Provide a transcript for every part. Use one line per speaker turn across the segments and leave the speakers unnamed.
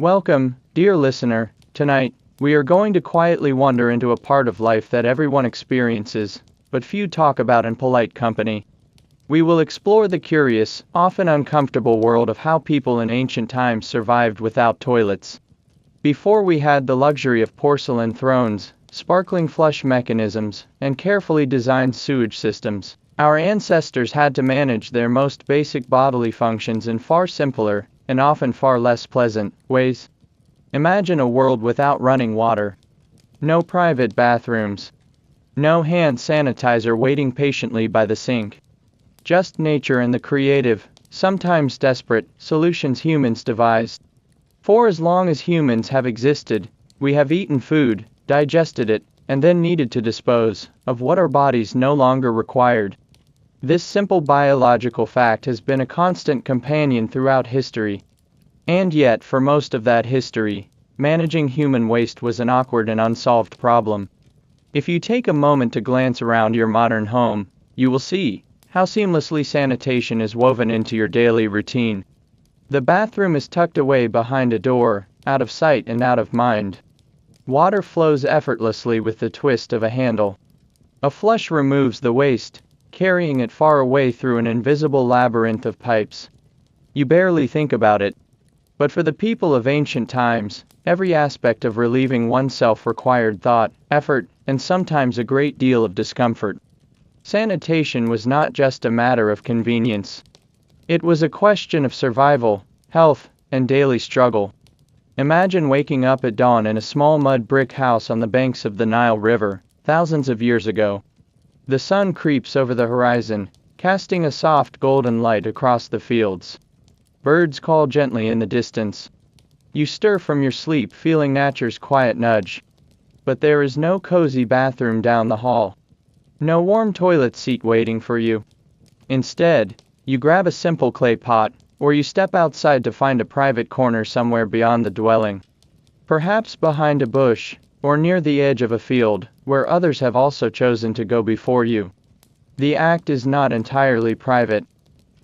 Welcome, dear listener. Tonight, we are going to quietly wander into a part of life that everyone experiences, but few talk about in polite company. We will explore the curious, often uncomfortable world of how people in ancient times survived without toilets. Before we had the luxury of porcelain thrones, sparkling flush mechanisms, and carefully designed sewage systems, our ancestors had to manage their most basic bodily functions in far simpler, and often far less pleasant, ways. Imagine a world without running water. No private bathrooms. No hand sanitizer waiting patiently by the sink. Just nature and the creative, sometimes desperate, solutions humans devised. For as long as humans have existed, we have eaten food, digested it, and then needed to dispose of what our bodies no longer required. This simple biological fact has been a constant companion throughout history. And yet, for most of that history, managing human waste was an awkward and unsolved problem. If you take a moment to glance around your modern home, you will see how seamlessly sanitation is woven into your daily routine. The bathroom is tucked away behind a door, out of sight and out of mind. Water flows effortlessly with the twist of a handle. A flush removes the waste, carrying it far away through an invisible labyrinth of pipes. You barely think about it. But for the people of ancient times, every aspect of relieving oneself required thought, effort, and sometimes a great deal of discomfort. Sanitation was not just a matter of convenience. It was a question of survival, health, and daily struggle. Imagine waking up at dawn in a small mud brick house on the banks of the Nile River, thousands of years ago. The sun creeps over the horizon, casting a soft golden light across the fields. Birds call gently in the distance. You stir from your sleep feeling nature's quiet nudge. But there is no cozy bathroom down the hall. No warm toilet seat waiting for you. Instead, you grab a simple clay pot, or you step outside to find a private corner somewhere beyond the dwelling. Perhaps behind a bush, or near the edge of a field, where others have also chosen to go before you. The act is not entirely private.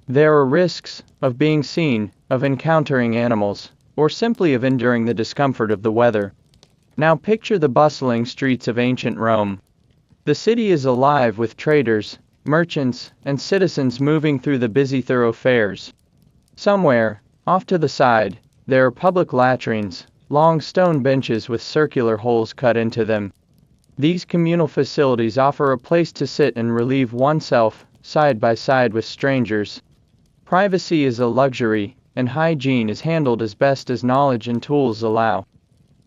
There are risks of being seen, of encountering animals, or simply of enduring the discomfort of the weather. Now picture the bustling streets of ancient Rome. The city is alive with traders, merchants, and citizens moving through the busy thoroughfares. Somewhere, off to the side, there are public latrines, long stone benches with circular holes cut into them. These communal facilities offer a place to sit and relieve oneself, side by side with strangers. Privacy is a luxury, and hygiene is handled as best as knowledge and tools allow.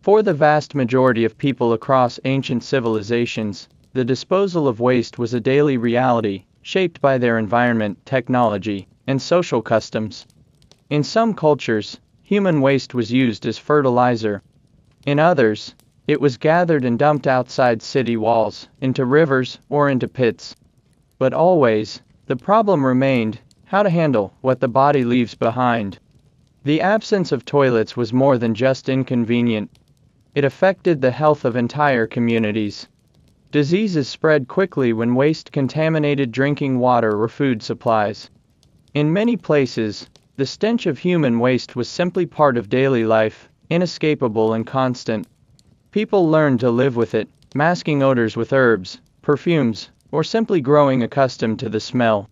For the vast majority of people across ancient civilizations, the disposal of waste was a daily reality, shaped by their environment, technology, and social customs. In some cultures, human waste was used as fertilizer. In others, it was gathered and dumped outside city walls, into rivers, or into pits. But always, the problem remained how to handle what the body leaves behind. The absence of toilets was more than just inconvenient. It affected the health of entire communities. Diseases spread quickly when waste contaminated drinking water or food supplies. In many places, the stench of human waste was simply part of daily life, inescapable and constant. People learned to live with it, masking odors with herbs, perfumes, or simply growing accustomed to the smell.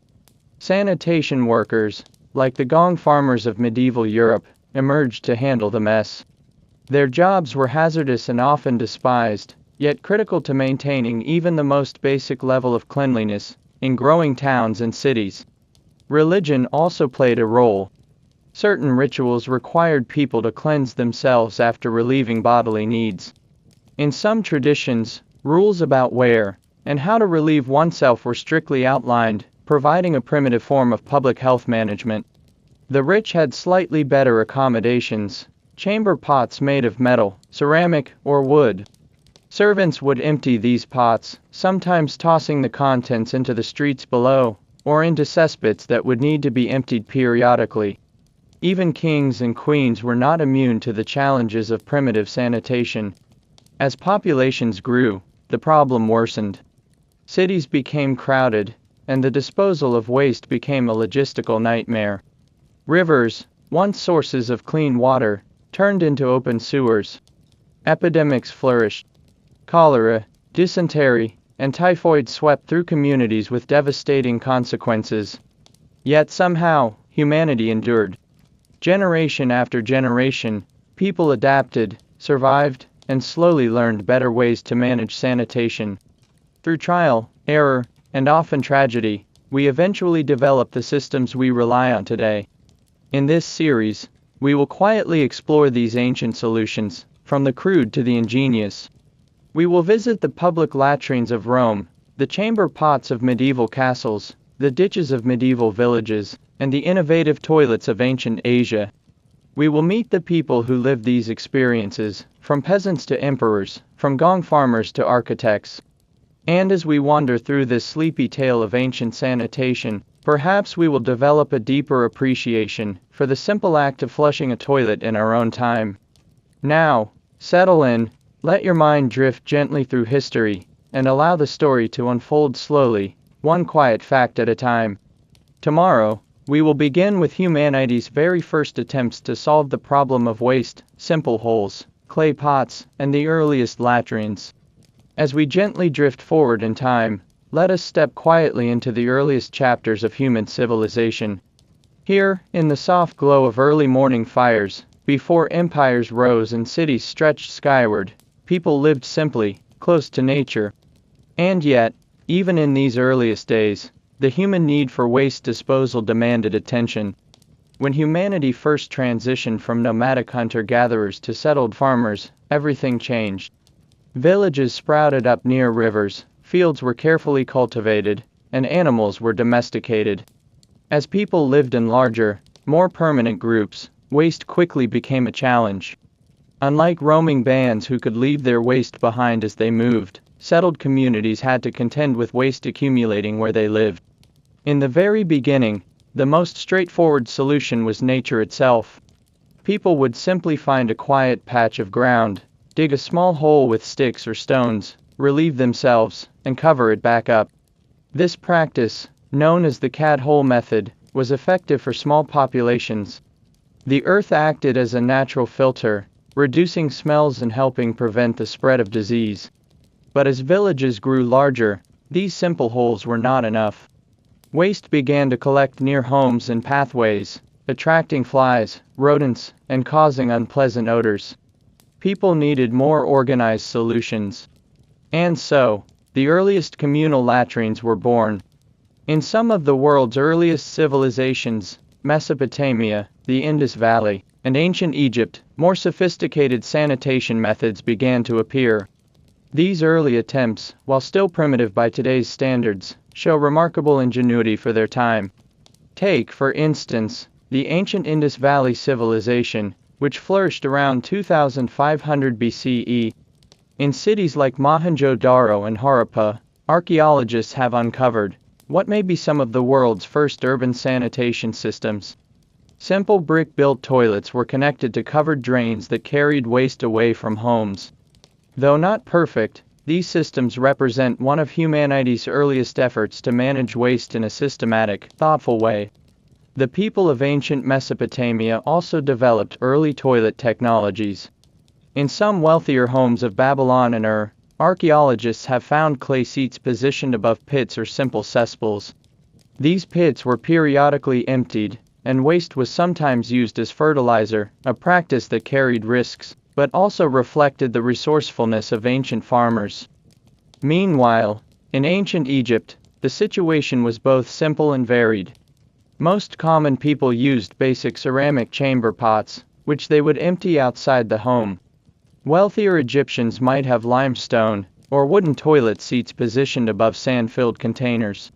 Sanitation workers, like the gong farmers of medieval Europe, emerged to handle the mess. Their jobs were hazardous and often despised, yet critical to maintaining even the most basic level of cleanliness in growing towns and cities. Religion also played a role. Certain rituals required people to cleanse themselves after relieving bodily needs. In some traditions, rules about where and how to relieve oneself were strictly outlined, providing a primitive form of public health management. The rich had slightly better accommodations, chamber pots made of metal, ceramic, or wood. Servants would empty these pots, sometimes tossing the contents into the streets below, or into cesspits that would need to be emptied periodically. Even kings and queens were not immune to the challenges of primitive sanitation. As populations grew, the problem worsened. Cities became crowded, and the disposal of waste became a logistical nightmare. Rivers, once sources of clean water, turned into open sewers. Epidemics flourished. Cholera, dysentery, and typhoid swept through communities with devastating consequences. Yet somehow, humanity endured. Generation after generation, people adapted, survived, and slowly learned better ways to manage sanitation. Through trial, error, and often tragedy, we eventually developed the systems we rely on today. In this series, we will quietly explore these ancient solutions, from the crude to the ingenious. We will visit the public latrines of Rome, the chamber pots of medieval castles, the ditches of medieval villages, and the innovative toilets of ancient Asia. We will meet the people who lived these experiences, from peasants to emperors, from gong farmers to architects. And as we wander through this sleepy tale of ancient sanitation, perhaps we will develop a deeper appreciation for the simple act of flushing a toilet in our own time. Now, settle in, let your mind drift gently through history, and allow the story to unfold slowly, one quiet fact at a time. Tomorrow, we will begin with humanity's very first attempts to solve the problem of waste, simple holes, clay pots, and the earliest latrines. As we gently drift forward in time, let us step quietly into the earliest chapters of human civilization. Here, in the soft glow of early morning fires, before empires rose and cities stretched skyward, people lived simply, close to nature. And yet, even in these earliest days, the human need for waste disposal demanded attention. When humanity first transitioned from nomadic hunter-gatherers to settled farmers, everything changed. Villages sprouted up near rivers, fields were carefully cultivated, and animals were domesticated. As people lived in larger, more permanent groups, waste quickly became a challenge. Unlike roaming bands who could leave their waste behind as they moved, settled communities had to contend with waste accumulating where they lived. In the very beginning, the most straightforward solution was nature itself. People would simply find a quiet patch of ground, dig a small hole with sticks or stones, relieve themselves, and cover it back up. This practice, known as the cat hole method, was effective for small populations. The earth acted as a natural filter, reducing smells and helping prevent the spread of disease. But as villages grew larger, these simple holes were not enough. Waste began to collect near homes and pathways, attracting flies, rodents, and causing unpleasant odors. People needed more organized solutions. And so, the earliest communal latrines were born. In some of the world's earliest civilizations, Mesopotamia, the Indus Valley, and ancient Egypt, more sophisticated sanitation methods began to appear. These early attempts, while still primitive by today's standards, show remarkable ingenuity for their time. Take, for instance, the ancient Indus Valley civilization, which flourished around 2500 BCE. In cities like Mohenjo-Daro and Harappa, archaeologists have uncovered what may be some of the world's first urban sanitation systems. Simple brick-built toilets were connected to covered drains that carried waste away from homes. Though not perfect, these systems represent one of humanity's earliest efforts to manage waste in a systematic, thoughtful way. The people of ancient Mesopotamia also developed early toilet technologies. In some wealthier homes of Babylon and Ur, archaeologists have found clay seats positioned above pits or simple cesspools. These pits were periodically emptied, and waste was sometimes used as fertilizer, a practice that carried risks, but also reflected the resourcefulness of ancient farmers. Meanwhile, in ancient Egypt, the situation was both simple and varied. Most common people used basic ceramic chamber pots, which they would empty outside the home. Wealthier Egyptians might have limestone or wooden toilet seats positioned above sand-filled containers.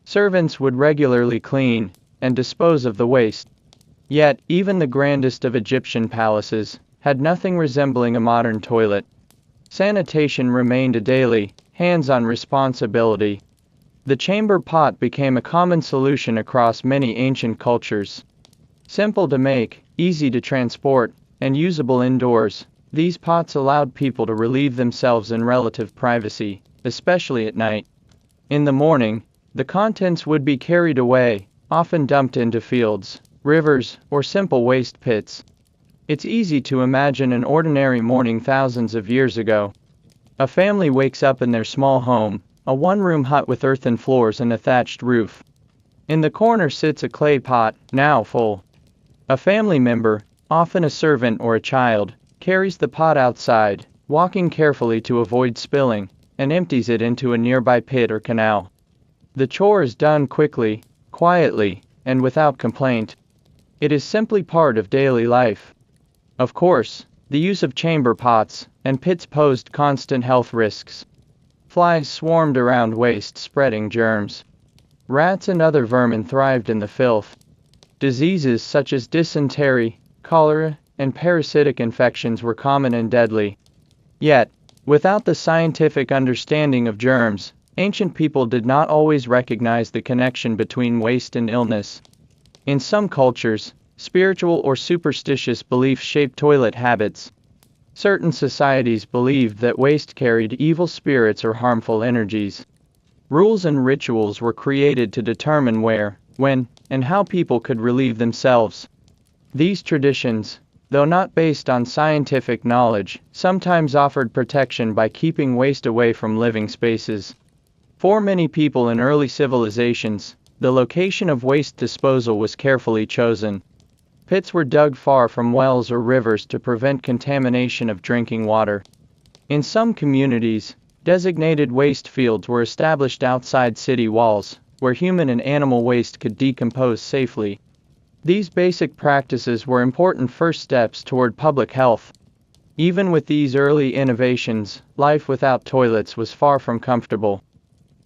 Servants would regularly clean and dispose of the waste. Yet, even the grandest of Egyptian palaces had nothing resembling a modern toilet. Sanitation remained a daily, hands-on responsibility. The chamber pot became a common solution across many ancient cultures. Simple to make, easy to transport, and usable indoors, these pots allowed people to relieve themselves in relative privacy, especially at night. In the morning, the contents would be carried away, often dumped into fields, rivers, or simple waste pits. It's easy to imagine an ordinary morning thousands of years ago. A family wakes up in their small home, a one-room hut with earthen floors and a thatched roof. In the corner sits a clay pot, now full. A family member, often a servant or a child, carries the pot outside, walking carefully to avoid spilling, and empties it into a nearby pit or canal. The chore is done quickly, quietly, and without complaint. It is simply part of daily life. Of course, the use of chamber pots and pits posed constant health risks. Flies swarmed around waste, spreading germs. Rats and other vermin thrived in the filth. Diseases such as dysentery, cholera, and parasitic infections were common and deadly. Yet, without the scientific understanding of germs, ancient people did not always recognize the connection between waste and illness. In some cultures, spiritual or superstitious beliefs shaped toilet habits. Certain societies believed that waste carried evil spirits or harmful energies. Rules and rituals were created to determine where, when, and how people could relieve themselves. These traditions, though not based on scientific knowledge, sometimes offered protection by keeping waste away from living spaces. For many people in early civilizations, the location of waste disposal was carefully chosen. Pits were dug far from wells or rivers to prevent contamination of drinking water. In some communities, designated waste fields were established outside city walls, where human and animal waste could decompose safely. These basic practices were important first steps toward public health. Even with these early innovations, life without toilets was far from comfortable.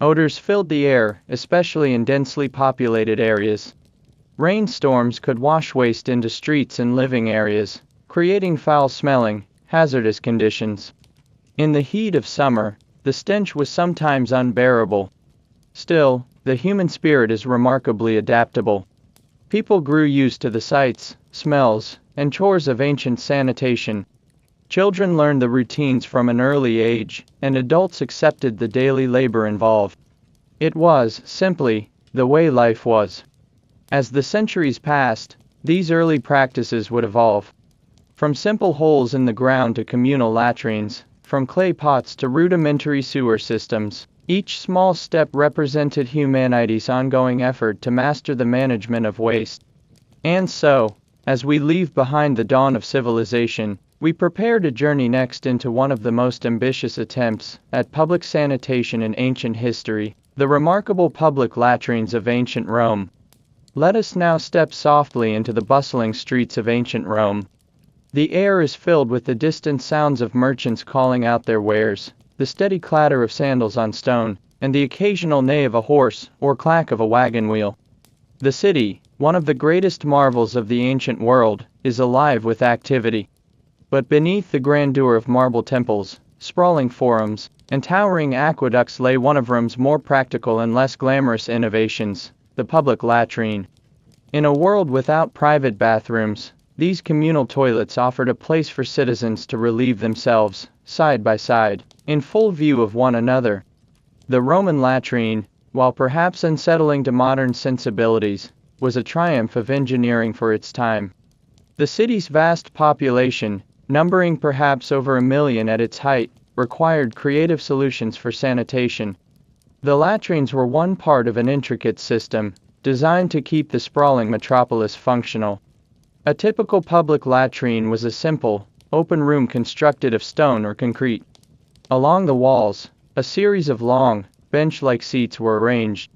Odors filled the air, especially in densely populated areas. Rainstorms could wash waste into streets and living areas, creating foul-smelling, hazardous conditions. In the heat of summer, the stench was sometimes unbearable. Still, the human spirit is remarkably adaptable. People grew used to the sights, smells, and chores of ancient sanitation. Children learned the routines from an early age, and adults accepted the daily labor involved. It was, simply, the way life was. As the centuries passed, these early practices would evolve. From simple holes in the ground to communal latrines, from clay pots to rudimentary sewer systems, each small step represented humanity's ongoing effort to master the management of waste. And so, as we leave behind the dawn of civilization, we prepare to journey next into one of the most ambitious attempts at public sanitation in ancient history, the remarkable public latrines of ancient Rome. Let us now step softly into the bustling streets of ancient Rome. The air is filled with the distant sounds of merchants calling out their wares, the steady clatter of sandals on stone, and the occasional neigh of a horse or clack of a wagon wheel. The city, one of the greatest marvels of the ancient world, is alive with activity. But beneath the grandeur of marble temples, sprawling forums, and towering aqueducts lay one of Rome's more practical and less glamorous innovations, the public latrine. In a world without private bathrooms, these communal toilets offered a place for citizens to relieve themselves, side by side, in full view of one another. The Roman latrine, while perhaps unsettling to modern sensibilities, was a triumph of engineering for its time. The city's vast population, numbering perhaps over 1 million at its height, required creative solutions for sanitation. The latrines were one part of an intricate system, designed to keep the sprawling metropolis functional. A typical public latrine was a simple, open room constructed of stone or concrete. Along the walls, a series of long, bench-like seats were arranged.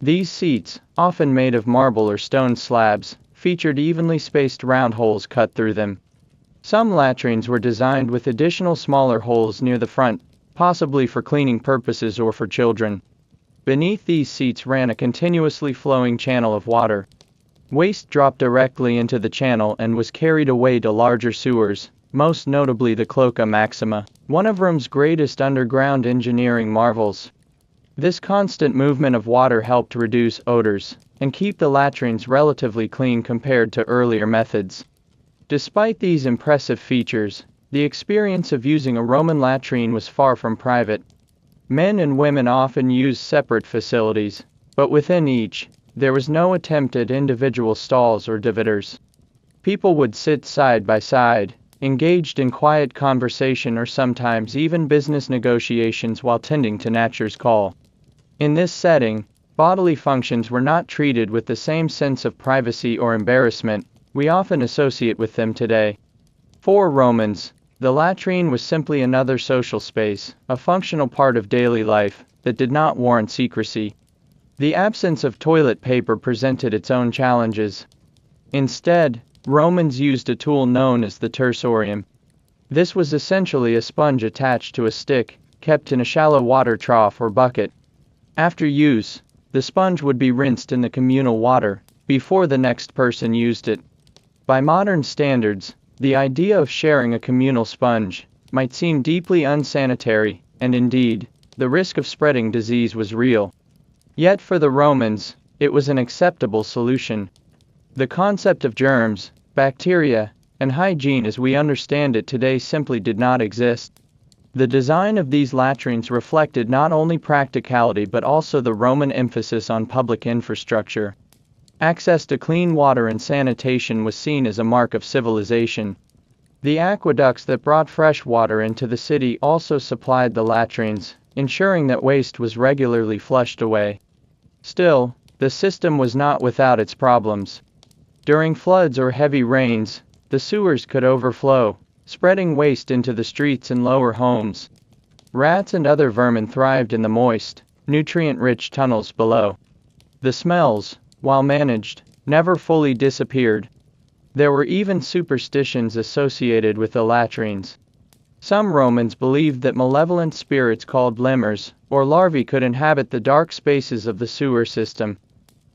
These seats, often made of marble or stone slabs, featured evenly spaced round holes cut through them. Some latrines were designed with additional smaller holes near the front, possibly for cleaning purposes or for children. Beneath these seats ran a continuously flowing channel of water. Waste dropped directly into the channel and was carried away to larger sewers, most notably the Cloaca Maxima, one of Rome's greatest underground engineering marvels. This constant movement of water helped reduce odors and keep the latrines relatively clean compared to earlier methods. Despite these impressive features, the experience of using a Roman latrine was far from private. Men and women often used separate facilities, but within each, there was no attempt at individual stalls or dividers. People would sit side by side, engaged in quiet conversation or sometimes even business negotiations while tending to nature's call. In this setting, bodily functions were not treated with the same sense of privacy or embarrassment we often associate with them today. For Romans, the latrine was simply another social space, a functional part of daily life that did not warrant secrecy. The absence of toilet paper presented its own challenges. Instead, Romans used a tool known as the tersorium. This was essentially a sponge attached to a stick, kept in a shallow water trough or bucket. After use, the sponge would be rinsed in the communal water before the next person used it. By modern standards, the idea of sharing a communal sponge might seem deeply unsanitary, and indeed, the risk of spreading disease was real. Yet for the Romans, it was an acceptable solution. The concept of germs, bacteria, and hygiene as we understand it today simply did not exist. The design of these latrines reflected not only practicality but also the Roman emphasis on public infrastructure. Access to clean water and sanitation was seen as a mark of civilization. The aqueducts that brought fresh water into the city also supplied the latrines, ensuring that waste was regularly flushed away. Still, the system was not without its problems. During floods or heavy rains, the sewers could overflow, spreading waste into the streets and lower homes. Rats and other vermin thrived in the moist, nutrient-rich tunnels below. The smells, while managed, never fully disappeared. There were even superstitions associated with the latrines. Some Romans believed that malevolent spirits called lemurs, or larvae could inhabit the dark spaces of the sewer system.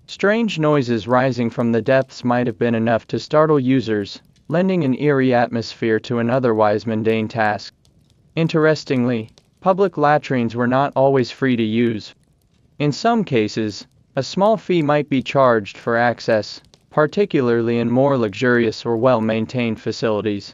Strange noises rising from the depths might have been enough to startle users, lending an eerie atmosphere to an otherwise mundane task. Interestingly, public latrines were not always free to use. In some cases, a small fee might be charged for access, particularly in more luxurious or well-maintained facilities.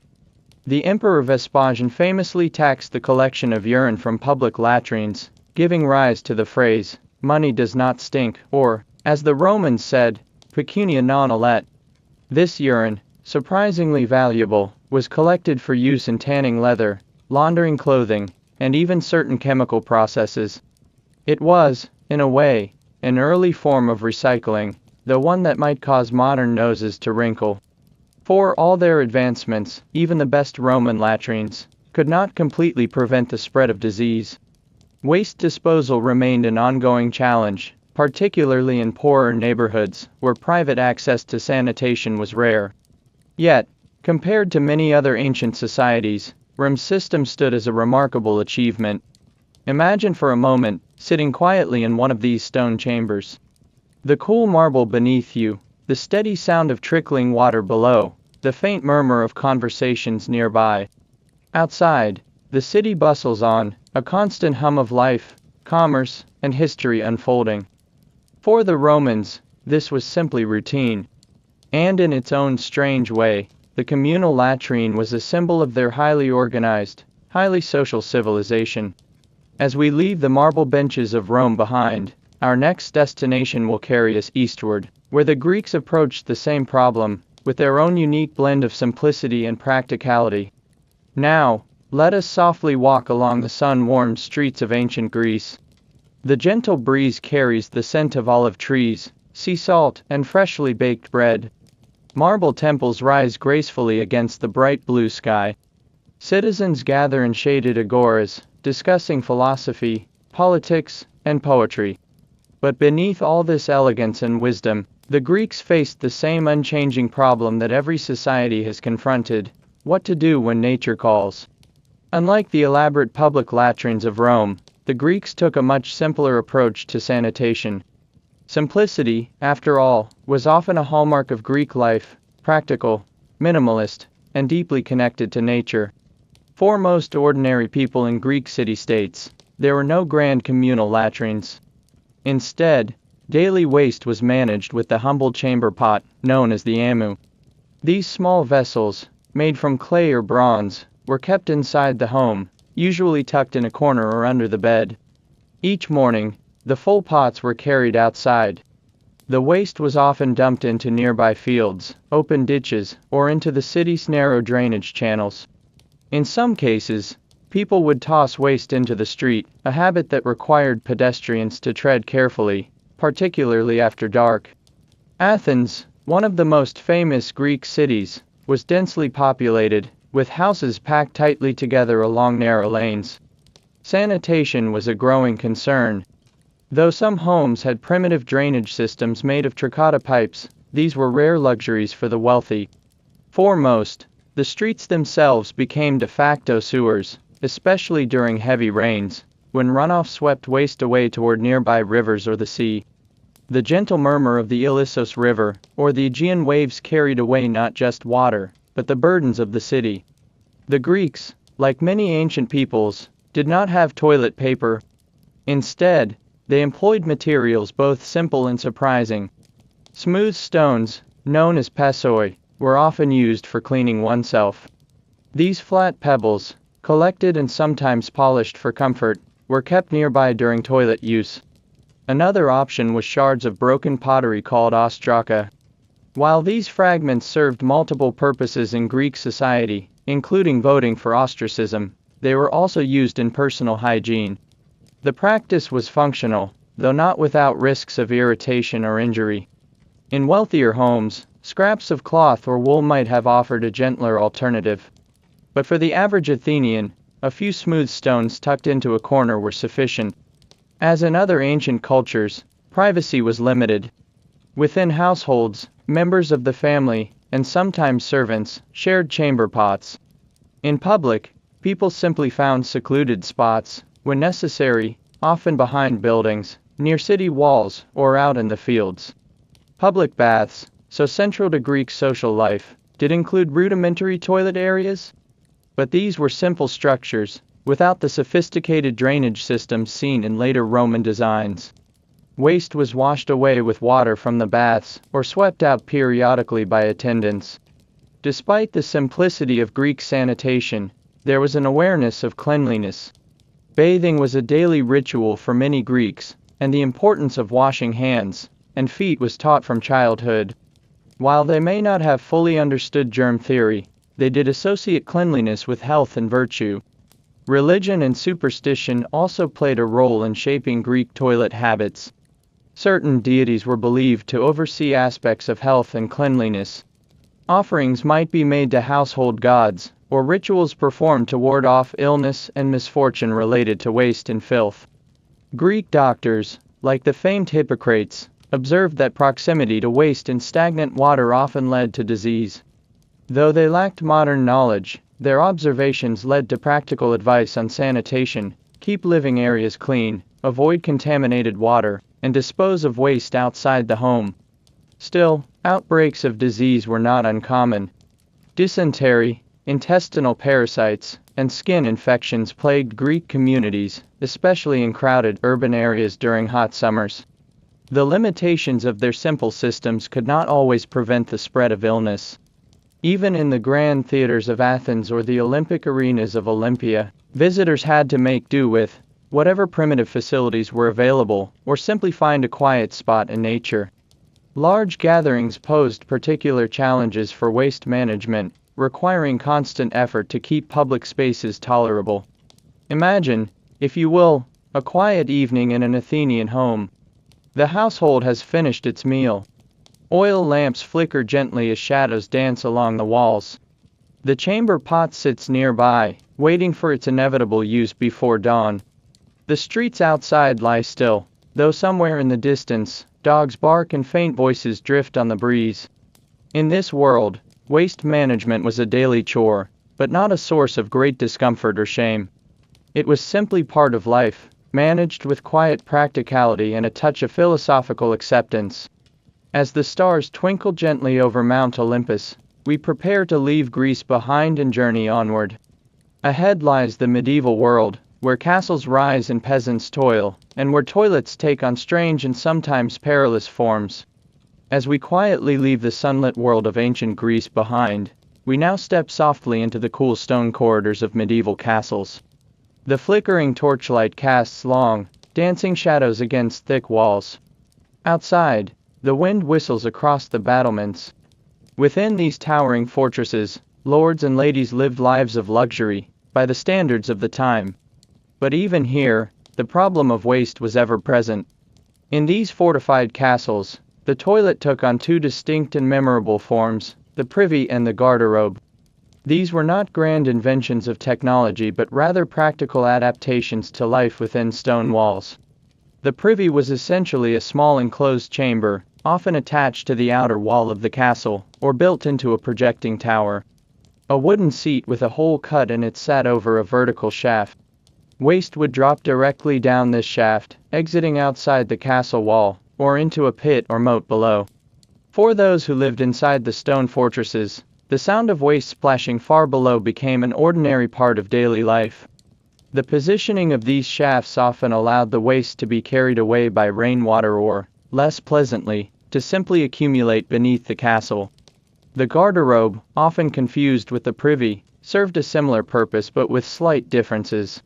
The Emperor Vespasian famously taxed the collection of urine from public latrines, giving rise to the phrase, "money does not stink," or, as the Romans said, pecunia non olet. This urine, surprisingly valuable, was collected for use in tanning leather, laundering clothing, and even certain chemical processes. It was, in a way, an early form of recycling, though one that might cause modern noses to wrinkle. For all their advancements, even the best Roman latrines could not completely prevent the spread of disease. Waste disposal remained an ongoing challenge, particularly in poorer neighborhoods where private access to sanitation was rare. Yet, compared to many other ancient societies, Rome's system stood as a remarkable achievement. Imagine for a moment, sitting quietly in one of these stone chambers. The cool marble beneath you, the steady sound of trickling water below, the faint murmur of conversations nearby. Outside, the city bustles on, a constant hum of life, commerce, and history unfolding. For the Romans, this was simply routine. And in its own strange way, the communal latrine was a symbol of their highly organized, highly social civilization. As we leave the marble benches of Rome behind, our next destination will carry us eastward, where the Greeks approached the same problem, with their own unique blend of simplicity and practicality. Now, let us softly walk along the sun-warmed streets of ancient Greece. The gentle breeze carries the scent of olive trees, sea salt, and freshly baked bread. Marble temples rise gracefully against the bright blue sky. Citizens gather in shaded agoras, discussing philosophy, politics, and poetry. But beneath all this elegance and wisdom, the Greeks faced the same unchanging problem that every society has confronted: what to do when nature calls. Unlike the elaborate public latrines of Rome, the Greeks took a much simpler approach to sanitation. Simplicity, after all, was often a hallmark of Greek life, practical, minimalist, and deeply connected to nature. For most ordinary people in Greek city-states, there were no grand communal latrines. Instead, daily waste was managed with the humble chamber pot, known as the amu. These small vessels, made from clay or bronze, were kept inside the home, usually tucked in a corner or under the bed. Each morning, the full pots were carried outside. The waste was often dumped into nearby fields, open ditches, or into the city's narrow drainage channels. In some cases, people would toss waste into the street, a habit that required pedestrians to tread carefully, particularly after dark. Athens, one of the most famous Greek cities, was densely populated, with houses packed tightly together along narrow lanes. Sanitation was a growing concern. Though some homes had primitive drainage systems made of terracotta pipes, these were rare luxuries for the wealthy. For most, the streets themselves became de facto sewers, especially during heavy rains, when runoff swept waste away toward nearby rivers or the sea. The gentle murmur of the Ilissos River, or the Aegean waves carried away not just water, but the burdens of the city. The Greeks, like many ancient peoples, did not have toilet paper. Instead, they employed materials both simple and surprising. Smooth stones, known as passoi, were often used for cleaning oneself. These flat pebbles, collected and sometimes polished for comfort, were kept nearby during toilet use. Another option was shards of broken pottery called ostraka. While these fragments served multiple purposes in Greek society, including voting for ostracism, they were also used in personal hygiene. The practice was functional, though not without risks of irritation or injury. In wealthier homes, scraps of cloth or wool might have offered a gentler alternative. But for the average Athenian, a few smooth stones tucked into a corner were sufficient. As in other ancient cultures, privacy was limited. Within households, members of the family, and sometimes servants, shared chamber pots. In public, people simply found secluded spots, when necessary, often behind buildings, near city walls, or out in the fields. Public baths, so central to Greek social life, did include rudimentary toilet areas. But these were simple structures, without the sophisticated drainage systems seen in later Roman designs. Waste was washed away with water from the baths, or swept out periodically by attendants. Despite the simplicity of Greek sanitation, there was an awareness of cleanliness. Bathing was a daily ritual for many Greeks, and the importance of washing hands and feet was taught from childhood. While they may not have fully understood germ theory, they did associate cleanliness with health and virtue. Religion and superstition also played a role in shaping Greek toilet habits. Certain deities were believed to oversee aspects of health and cleanliness. Offerings might be made to household gods, or rituals performed to ward off illness and misfortune related to waste and filth. Greek doctors, like the famed Hippocrates, observed that proximity to waste and stagnant water often led to disease. Though they lacked modern knowledge, their observations led to practical advice on sanitation: keep living areas clean, avoid contaminated water, and dispose of waste outside the home. Still, outbreaks of disease were not uncommon. Dysentery, intestinal parasites, and skin infections plagued Greek communities, especially in crowded urban areas during hot summers. The limitations of their simple systems could not always prevent the spread of illness. Even in the grand theaters of Athens or the Olympic arenas of Olympia, visitors had to make do with whatever primitive facilities were available, or simply find a quiet spot in nature. Large gatherings posed particular challenges for waste management, requiring constant effort to keep public spaces tolerable. Imagine, if you will, a quiet evening in an Athenian home. The household has finished its meal. Oil lamps flicker gently as shadows dance along the walls. The chamber pot sits nearby, waiting for its inevitable use before dawn. The streets outside lie still, though somewhere in the distance, dogs bark and faint voices drift on the breeze. In this world, waste management was a daily chore, but not a source of great discomfort or shame. It was simply part of life, managed with quiet practicality and a touch of philosophical acceptance. As the stars twinkle gently over Mount Olympus, we prepare to leave Greece behind and journey onward. Ahead lies the medieval world, where castles rise and peasants toil, and where toilets take on strange and sometimes perilous forms. As we quietly leave the sunlit world of ancient Greece behind, we now step softly into the cool stone corridors of medieval castles. The flickering torchlight casts long, dancing shadows against thick walls. Outside, The wind whistles across the battlements. Within these towering fortresses, lords and ladies lived lives of luxury, by the standards of the time. But even here, the problem of waste was ever present. In these fortified castles, the toilet took on two distinct and memorable forms, the privy and the garderobe. These were not grand inventions of technology but rather practical adaptations to life within stone walls. The privy was essentially a small enclosed chamber, often attached to the outer wall of the castle, or built into a projecting tower. A wooden seat with a hole cut in it sat over a vertical shaft. Waste would drop directly down this shaft, exiting outside the castle wall, or into a pit or moat below. For those who lived inside the stone fortresses, the sound of waste splashing far below became an ordinary part of daily life. The positioning of these shafts often allowed the waste to be carried away by rainwater or, less pleasantly, to simply accumulate beneath the castle. The garderobe, often confused with the privy, served a similar purpose but with slight differences.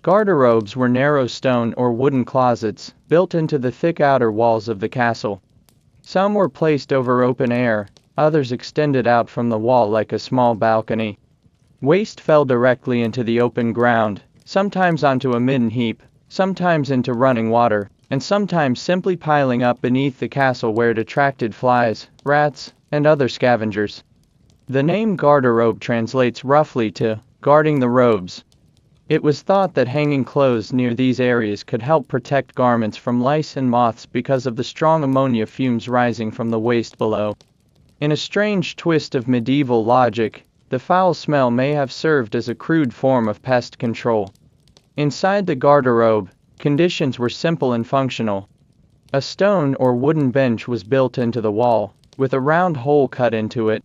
Garderobes were narrow stone or wooden closets, built into the thick outer walls of the castle. Some were placed over open air, others extended out from the wall like a small balcony. Waste fell directly into the open ground, sometimes onto a midden heap, sometimes into running water, and sometimes simply piling up beneath the castle where it attracted flies, rats, and other scavengers. The name garderobe translates roughly to guarding the robes. It was thought that hanging clothes near these areas could help protect garments from lice and moths because of the strong ammonia fumes rising from the waste below. In a strange twist of medieval logic, the foul smell may have served as a crude form of pest control. Inside the garderobe, conditions were simple and functional. A stone or wooden bench was built into the wall, with a round hole cut into it.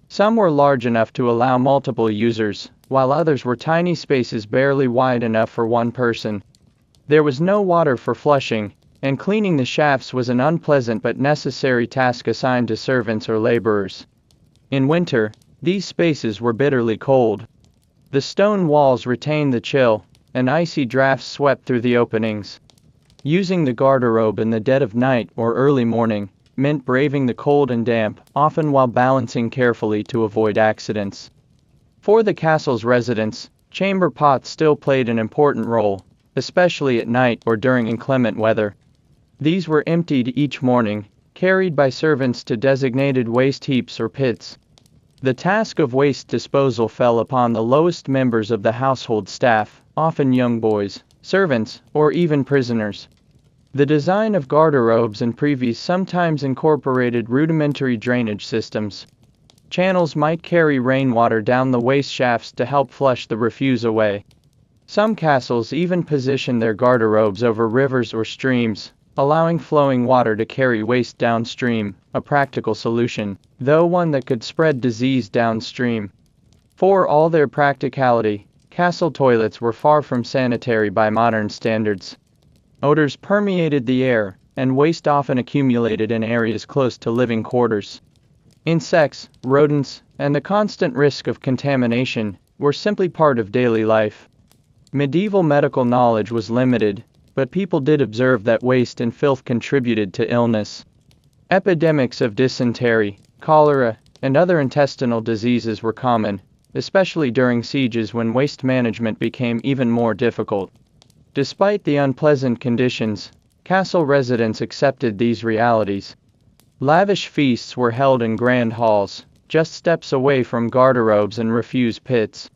Some were large enough to allow multiple users, while others were tiny spaces barely wide enough for one person. There was no water for flushing, and cleaning the shafts was an unpleasant but necessary task assigned to servants or laborers. In winter, these spaces were bitterly cold. The stone walls retained the chill, and icy drafts swept through the openings. Using the garderobe in the dead of night or early morning meant braving the cold and damp, often while balancing carefully to avoid accidents. For the castle's residents, chamber pots still played an important role, especially at night or during inclement weather. These were emptied each morning, carried by servants to designated waste heaps or pits. The task of waste disposal fell upon the lowest members of the household staff, often young boys, servants, or even prisoners. The design of garderobes and privies sometimes incorporated rudimentary drainage systems. Channels might carry rainwater down the waste shafts to help flush the refuse away. Some castles even positioned their garderobes over rivers or streams, allowing flowing water to carry waste downstream, a practical solution, though one that could spread disease downstream. For all their practicality, castle toilets were far from sanitary by modern standards. Odors permeated the air, and waste often accumulated in areas close to living quarters. Insects, rodents, and the constant risk of contamination were simply part of daily life. Medieval medical knowledge was limited, but people did observe that waste and filth contributed to illness. Epidemics of dysentery, cholera, and other intestinal diseases were common, especially during sieges when waste management became even more difficult. Despite the unpleasant conditions, castle residents accepted these realities. Lavish feasts were held in grand halls, just steps away from garderobes and refuse pits.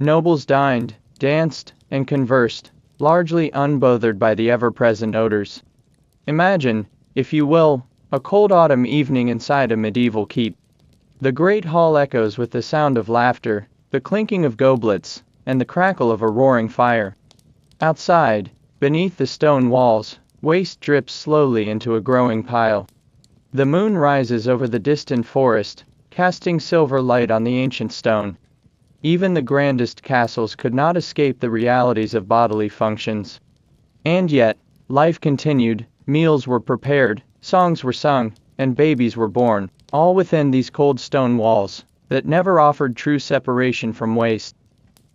Nobles dined, danced, and conversed, largely unbothered by the ever-present odors. Imagine, if you will, a cold autumn evening inside a medieval keep. The great hall echoes with the sound of laughter, the clinking of goblets, and the crackle of a roaring fire. Outside, beneath the stone walls, waste drips slowly into a growing pile. The moon rises over the distant forest, casting silver light on the ancient stone. Even the grandest castles could not escape the realities of bodily functions. And yet, life continued, meals were prepared, songs were sung, and babies were born, all within these cold stone walls, that never offered true separation from waste.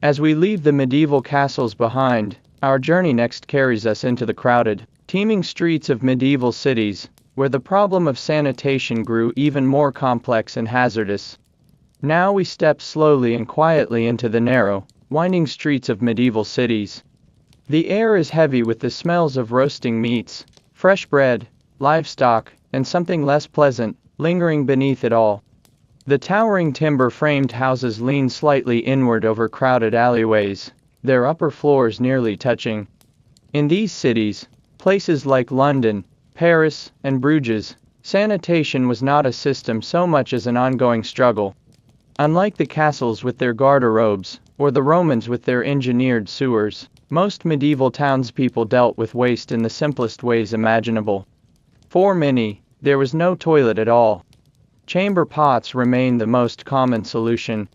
As we leave the medieval castles behind, our journey next carries us into the crowded, teeming streets of medieval cities, where the problem of sanitation grew even more complex and hazardous. Now we step slowly and quietly into the narrow, winding streets of medieval cities. The air is heavy with the smells of roasting meats, fresh bread, livestock, and something less pleasant, lingering beneath it all. The towering timber-framed houses lean slightly inward over crowded alleyways, their upper floors nearly touching. In these cities, places like London, Paris, and Bruges, sanitation was not a system so much as an ongoing struggle. Unlike the castles with their garderobes, or the Romans with their engineered sewers, most medieval townspeople dealt with waste in the simplest ways imaginable. For many, there was no toilet at all. Chamber pots remained the most common solution.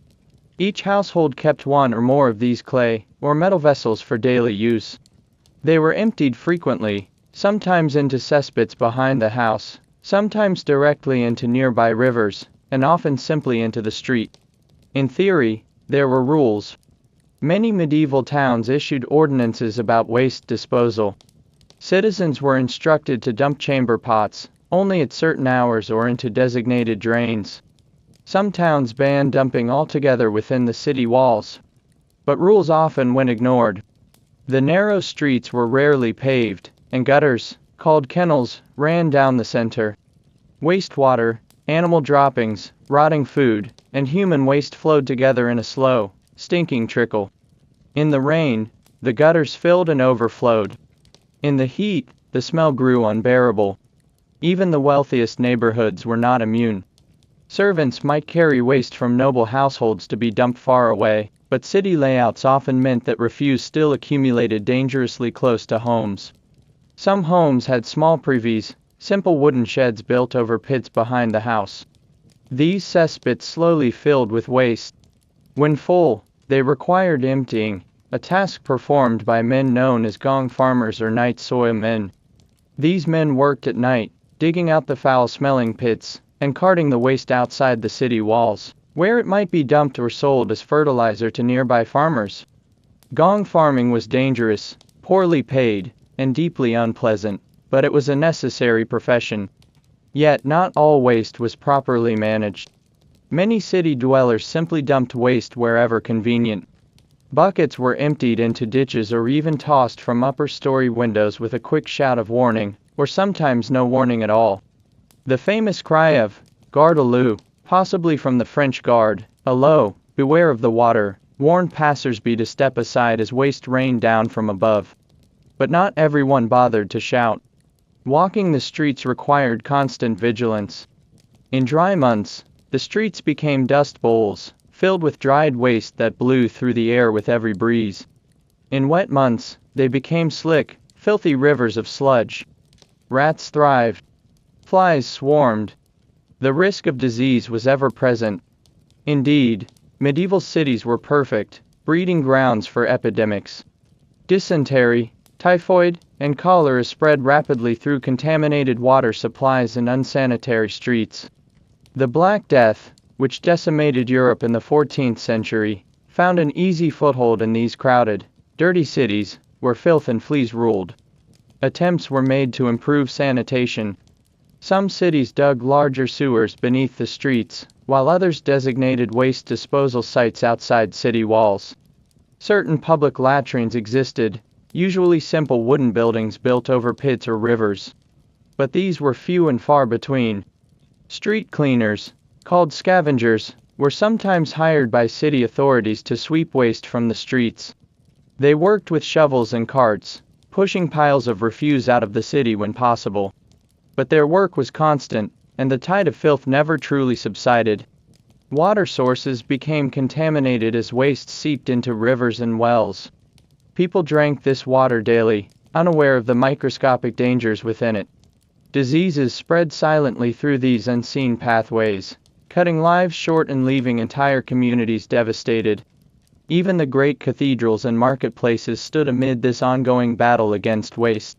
Each household kept one or more of these clay or metal vessels for daily use. They were emptied frequently, sometimes into cesspits behind the house, sometimes directly into nearby rivers, and often simply into the street. In theory, there were rules. Many medieval towns issued ordinances about waste disposal. Citizens were instructed to dump chamber pots only at certain hours or into designated drains. Some towns banned dumping altogether within the city walls, but rules often went ignored. The narrow streets were rarely paved, and gutters, called kennels, ran down the center. Wastewater, animal droppings, rotting food, and human waste flowed together in a slow, stinking trickle. In the rain, the gutters filled and overflowed. In the heat, the smell grew unbearable. Even the wealthiest neighborhoods were not immune. Servants might carry waste from noble households to be dumped far away, but city layouts often meant that refuse still accumulated dangerously close to homes. Some homes had small privies, simple wooden sheds built over pits behind the house. These cesspits slowly filled with waste. When full, they required emptying, a task performed by men known as gong farmers or night soil men. These men worked at night, digging out the foul-smelling pits, and carting the waste outside the city walls, where it might be dumped or sold as fertilizer to nearby farmers. Gong farming was dangerous, poorly paid, and deeply unpleasant, but it was a necessary profession. Yet not all waste was properly managed. Many city dwellers simply dumped waste wherever convenient. Buckets were emptied into ditches or even tossed from upper-story windows with a quick shout of warning, or sometimes no warning at all. The famous cry of "Garde à l'eau," possibly from the French garde, "Allo, beware of the water," warned passersby to step aside as waste rained down from above. But not everyone bothered to shout. Walking the streets required constant vigilance. In dry months, the streets became dust bowls, filled with dried waste that blew through the air with every breeze. In wet months, they became slick, filthy rivers of sludge. Rats thrived. Flies swarmed. The risk of disease was ever present. Indeed, medieval cities were perfect breeding grounds for epidemics. Dysentery, typhoid, and cholera spread rapidly through contaminated water supplies and unsanitary streets. The Black Death, which decimated Europe in the 14th century, found an easy foothold in these crowded, dirty cities, where filth and fleas ruled. Attempts were made to improve sanitation. Some cities dug larger sewers beneath the streets, while others designated waste disposal sites outside city walls. Certain public latrines existed, usually simple wooden buildings built over pits or rivers. But these were few and far between. Street cleaners, called scavengers, were sometimes hired by city authorities to sweep waste from the streets. They worked with shovels and carts, pushing piles of refuse out of the city when possible. But their work was constant, and the tide of filth never truly subsided. Water sources became contaminated as waste seeped into rivers and wells. People drank this water daily, unaware of the microscopic dangers within it. Diseases spread silently through these unseen pathways, cutting lives short and leaving entire communities devastated. Even the great cathedrals and marketplaces stood amid this ongoing battle against waste.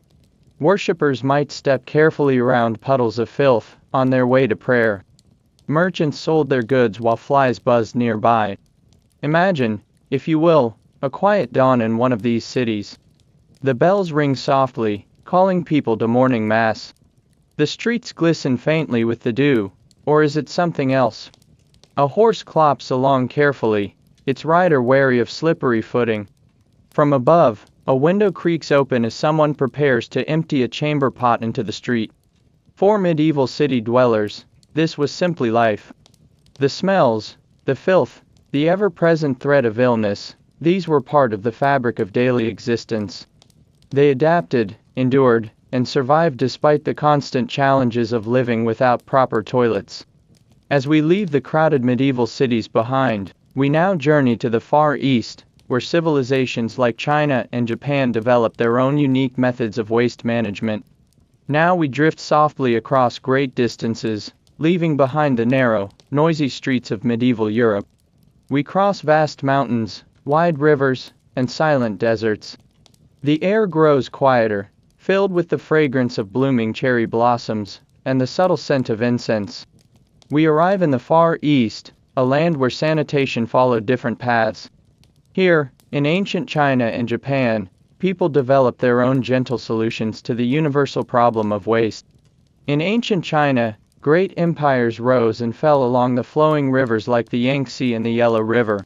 Worshippers might step carefully around puddles of filth on their way to prayer. Merchants sold their goods while flies buzzed nearby. Imagine, if you will, a quiet dawn in one of these cities. The bells ring softly, calling people to morning mass. The streets glisten faintly with the dew, or is it something else? A horse clops along carefully, its rider wary of slippery footing. From above, a window creaks open as someone prepares to empty a chamber pot into the street. For medieval city dwellers, this was simply life. The smells, the filth, the ever-present threat of illness, these were part of the fabric of daily existence. They adapted, endured, and survived despite the constant challenges of living without proper toilets. As we leave the crowded medieval cities behind, we now journey to the Far East, where civilizations like China and Japan developed their own unique methods of waste management. Now we drift softly across great distances, leaving behind the narrow, noisy streets of medieval Europe. We cross vast mountains, wide rivers, and silent deserts. The air grows quieter, filled with the fragrance of blooming cherry blossoms and the subtle scent of incense. We arrive in the Far East, a land where sanitation followed different paths. Here, in ancient China and Japan, people developed their own gentle solutions to the universal problem of waste. In ancient China, great empires rose and fell along the flowing rivers like the Yangtze and the Yellow River.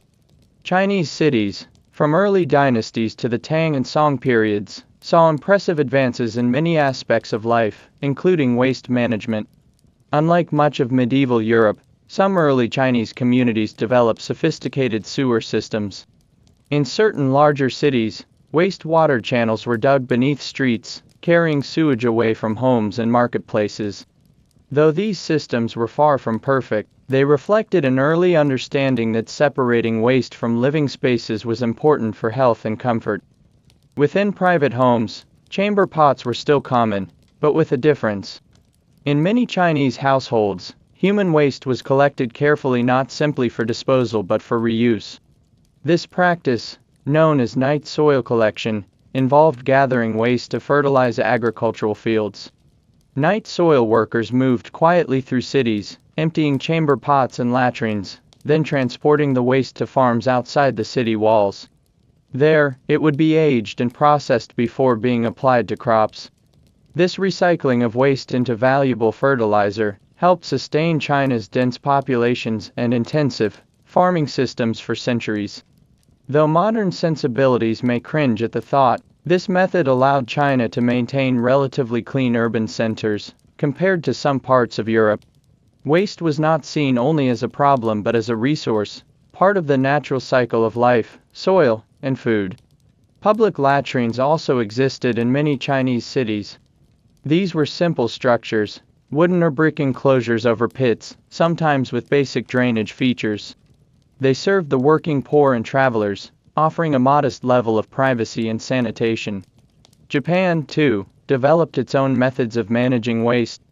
Chinese cities, from early dynasties to the Tang and Song periods, saw impressive advances in many aspects of life, including waste management. Unlike much of medieval Europe, some early Chinese communities developed sophisticated sewer systems. In certain larger cities, wastewater channels were dug beneath streets, carrying sewage away from homes and marketplaces. Though these systems were far from perfect, they reflected an early understanding that separating waste from living spaces was important for health and comfort. Within private homes, chamber pots were still common, but with a difference. In many Chinese households, human waste was collected carefully not simply for disposal but for reuse. This practice, known as night soil collection, involved gathering waste to fertilize agricultural fields. Night soil workers moved quietly through cities, emptying chamber pots and latrines, then transporting the waste to farms outside the city walls. There, it would be aged and processed before being applied to crops. This recycling of waste into valuable fertilizer helped sustain China's dense populations and intensive farming systems for centuries. Though modern sensibilities may cringe at the thought, this method allowed China to maintain relatively clean urban centers, compared to some parts of Europe. Waste was not seen only as a problem but as a resource, part of the natural cycle of life, soil, and food. Public latrines also existed in many Chinese cities. These were simple structures, wooden or brick enclosures over pits, sometimes with basic drainage features. They served the working poor and travelers, offering a modest level of privacy and sanitation. Japan, too, developed its own methods of managing waste.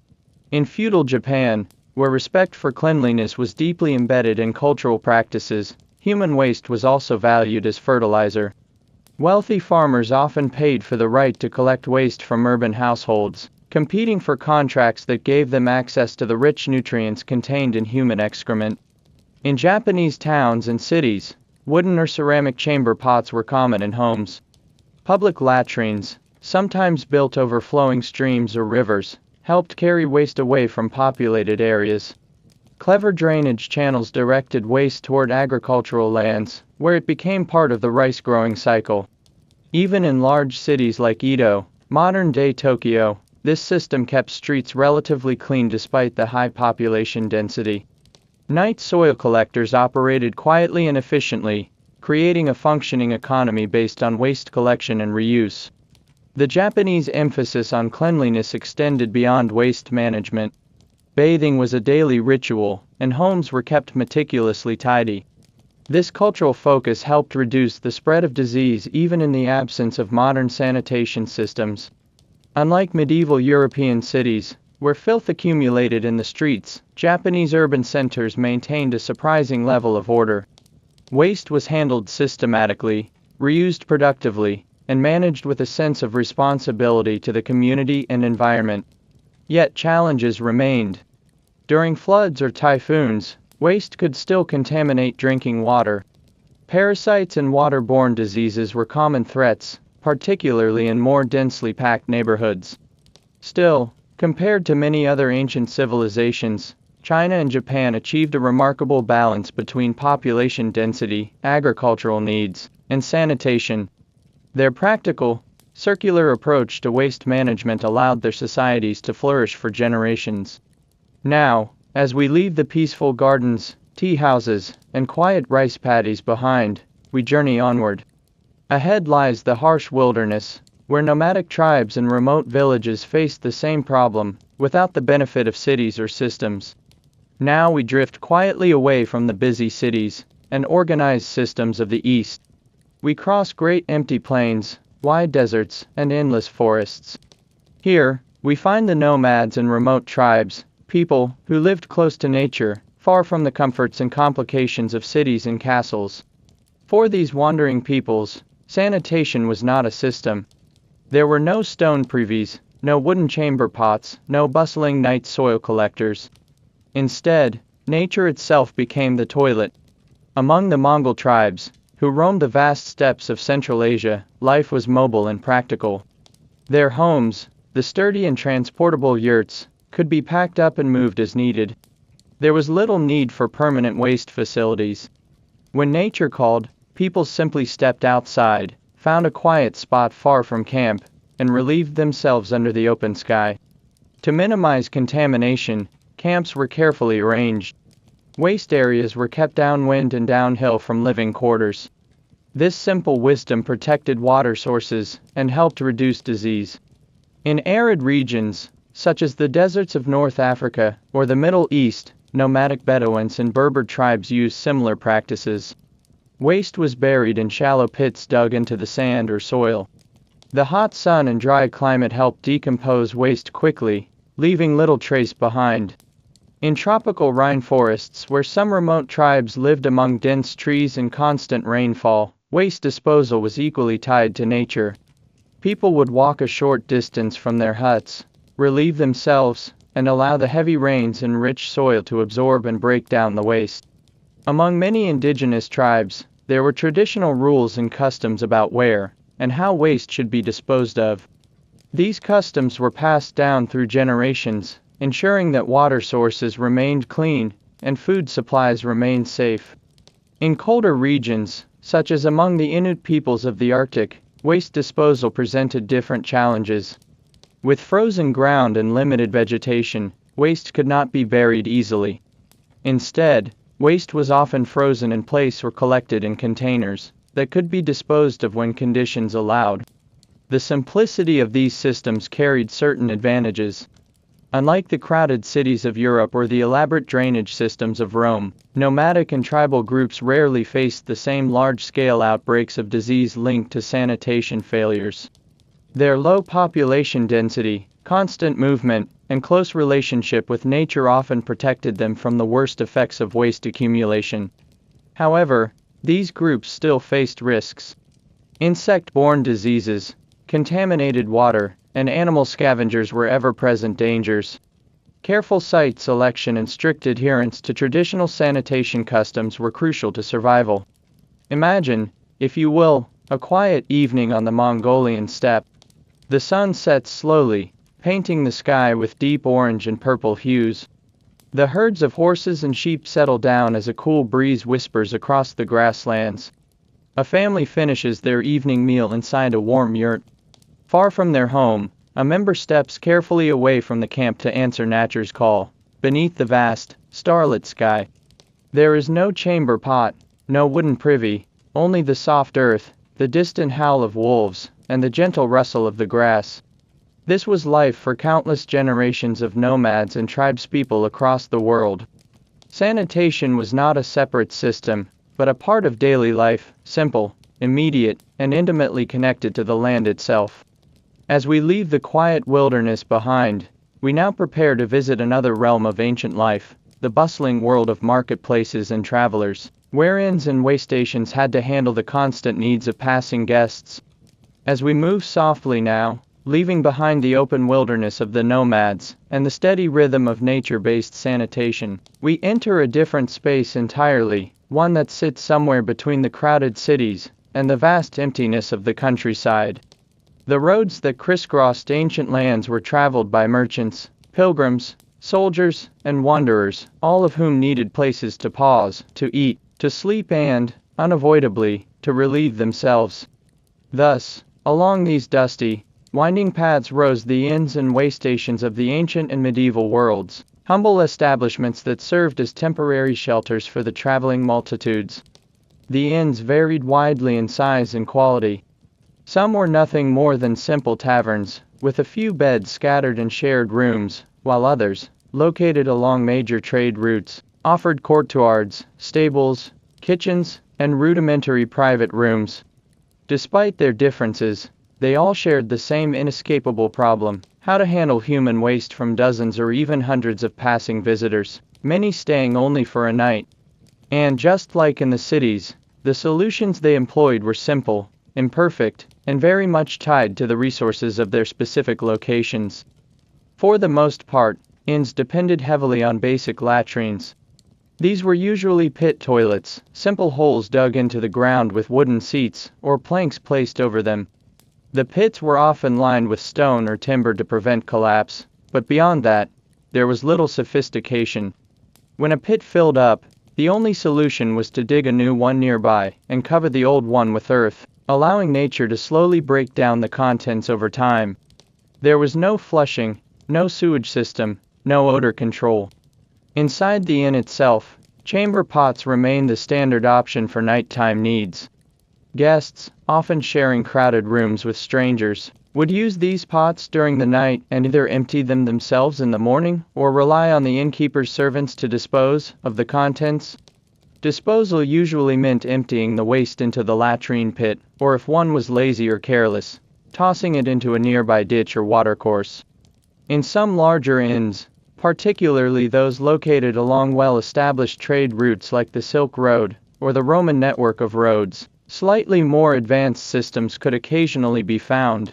In feudal Japan, where respect for cleanliness was deeply embedded in cultural practices, human waste was also valued as fertilizer. Wealthy farmers often paid for the right to collect waste from urban households, competing for contracts that gave them access to the rich nutrients contained in human excrement. In Japanese towns and cities, wooden or ceramic chamber pots were common in homes. Public latrines, sometimes built over flowing streams or rivers, helped carry waste away from populated areas. Clever drainage channels directed waste toward agricultural lands, where it became part of the rice-growing cycle. Even in large cities like Edo, modern-day Tokyo, this system kept streets relatively clean despite the high population density. Night soil collectors operated quietly and efficiently, creating a functioning economy based on waste collection and reuse. The Japanese emphasis on cleanliness extended beyond waste management. Bathing was a daily ritual, and homes were kept meticulously tidy. This cultural focus helped reduce the spread of disease even in the absence of modern sanitation systems. Unlike medieval European cities, where filth accumulated in the streets, Japanese urban centers maintained a surprising level of order. Waste was handled systematically, reused productively, and managed with a sense of responsibility to the community and environment. Yet challenges remained. During floods or typhoons, waste could still contaminate drinking water. Parasites and waterborne diseases were common threats, particularly in more densely packed neighborhoods. Still, Compared to many other ancient civilizations, China and Japan achieved a remarkable balance between population density, agricultural needs, and sanitation. Their practical, circular approach to waste management allowed their societies to flourish for generations. Now, as we leave the peaceful gardens, tea houses, and quiet rice paddies behind, we journey onward. Ahead lies the harsh wilderness, where nomadic tribes and remote villages faced the same problem, without the benefit of cities or systems. Now we drift quietly away from the busy cities and organized systems of the East. We cross great empty plains, wide deserts, and endless forests. Here, we find the nomads and remote tribes, people who lived close to nature, far from the comforts and complications of cities and castles. For these wandering peoples, sanitation was not a system. There were no stone privies, no wooden chamber pots, no bustling night soil collectors. Instead, nature itself became the toilet. Among the Mongol tribes, who roamed the vast steppes of Central Asia, life was mobile and practical. Their homes, the sturdy and transportable yurts, could be packed up and moved as needed. There was little need for permanent waste facilities. When nature called, people simply stepped outside, found a quiet spot far from camp, and relieved themselves under the open sky. To minimize contamination, camps were carefully arranged. Waste areas were kept downwind and downhill from living quarters. This simple wisdom protected water sources and helped reduce disease. In arid regions, such as the deserts of North Africa or the Middle East, nomadic Bedouins and Berber tribes used similar practices. Waste was buried in shallow pits dug into the sand or soil. The hot sun and dry climate helped decompose waste quickly, leaving little trace behind. In tropical rainforests where some remote tribes lived among dense trees and constant rainfall, waste disposal was equally tied to nature. People would walk a short distance from their huts, relieve themselves, and allow the heavy rains and rich soil to absorb and break down the waste. Among many indigenous tribes, there were traditional rules and customs about where and how waste should be disposed of. These customs were passed down through generations, ensuring that water sources remained clean and food supplies remained safe. In colder regions, such as among the Inuit peoples of the Arctic, waste disposal presented different challenges. With frozen ground and limited vegetation, waste could not be buried easily. Instead, waste was often frozen in place or collected in containers that could be disposed of when conditions allowed. The simplicity of these systems carried certain advantages. Unlike the crowded cities of Europe or the elaborate drainage systems of Rome, nomadic and tribal groups rarely faced the same large-scale outbreaks of disease linked to sanitation failures. Their low population density, constant movement, and close relationship with nature often protected them from the worst effects of waste accumulation. However, these groups still faced risks. Insect-borne diseases, contaminated water, and animal scavengers were ever-present dangers. Careful site selection and strict adherence to traditional sanitation customs were crucial to survival. Imagine, if you will, a quiet evening on the Mongolian steppe. The sun sets slowly, painting the sky with deep orange and purple hues. The herds of horses and sheep settle down as a cool breeze whispers across the grasslands. A family finishes their evening meal inside a warm yurt. Far from their home, a member steps carefully away from the camp to answer nature's call, beneath the vast, starlit sky. There is no chamber pot, no wooden privy, only the soft earth, the distant howl of wolves, and the gentle rustle of the grass. This was life for countless generations of nomads and tribespeople across the world. Sanitation was not a separate system, but a part of daily life, simple, immediate, and intimately connected to the land itself. As we leave the quiet wilderness behind, we now prepare to visit another realm of ancient life, the bustling world of marketplaces and travelers, where inns and waystations had to handle the constant needs of passing guests. As we move softly now, leaving behind the open wilderness of the nomads and the steady rhythm of nature-based sanitation, we enter a different space entirely, one that sits somewhere between the crowded cities and the vast emptiness of the countryside. The roads that crisscrossed ancient lands were traveled by merchants, pilgrims, soldiers, and wanderers, all of whom needed places to pause, to eat, to sleep and, unavoidably, to relieve themselves. Thus, along these dusty, winding paths rose the inns and waystations of the ancient and medieval worlds, humble establishments that served as temporary shelters for the traveling multitudes. The inns varied widely in size and quality. Some were nothing more than simple taverns, with a few beds scattered in shared rooms, while others, located along major trade routes, offered courtyards, stables, kitchens, and rudimentary private rooms. Despite their differences, they all shared the same inescapable problem: how to handle human waste from dozens or even hundreds of passing visitors, many staying only for a night. And just like in the cities, the solutions they employed were simple, imperfect, and very much tied to the resources of their specific locations. For the most part, inns depended heavily on basic latrines. These were usually pit toilets, simple holes dug into the ground with wooden seats or planks placed over them. The pits were often lined with stone or timber to prevent collapse, but beyond that, there was little sophistication. When a pit filled up, the only solution was to dig a new one nearby and cover the old one with earth, allowing nature to slowly break down the contents over time. There was no flushing, no sewage system, no odor control. Inside the inn itself, chamber pots remained the standard option for nighttime needs. Guests, often sharing crowded rooms with strangers, would use these pots during the night and either empty them themselves in the morning or rely on the innkeeper's servants to dispose of the contents. Disposal usually meant emptying the waste into the latrine pit, or if one was lazy or careless, tossing it into a nearby ditch or watercourse. In some larger inns, particularly those located along well-established trade routes like the Silk Road or the Roman network of roads, slightly more advanced systems could occasionally be found.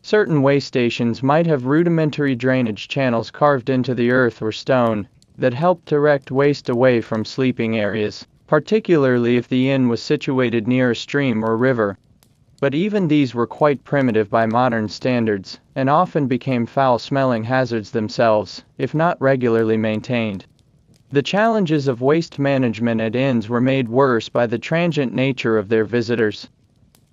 Certain waystations might have rudimentary drainage channels carved into the earth or stone that helped direct waste away from sleeping areas, particularly if the inn was situated near a stream or river. But even these were quite primitive by modern standards, and often became foul-smelling hazards themselves, if not regularly maintained. The challenges of waste management at inns were made worse by the transient nature of their visitors.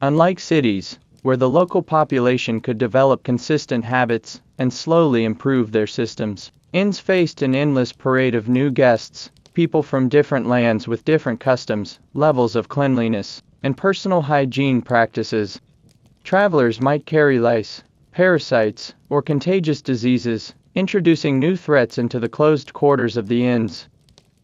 Unlike cities, where the local population could develop consistent habits and slowly improve their systems, inns faced an endless parade of new guests, people from different lands with different customs, levels of cleanliness, and personal hygiene practices. Travelers might carry lice, parasites, or contagious diseases, introducing new threats into the closed quarters of the inns.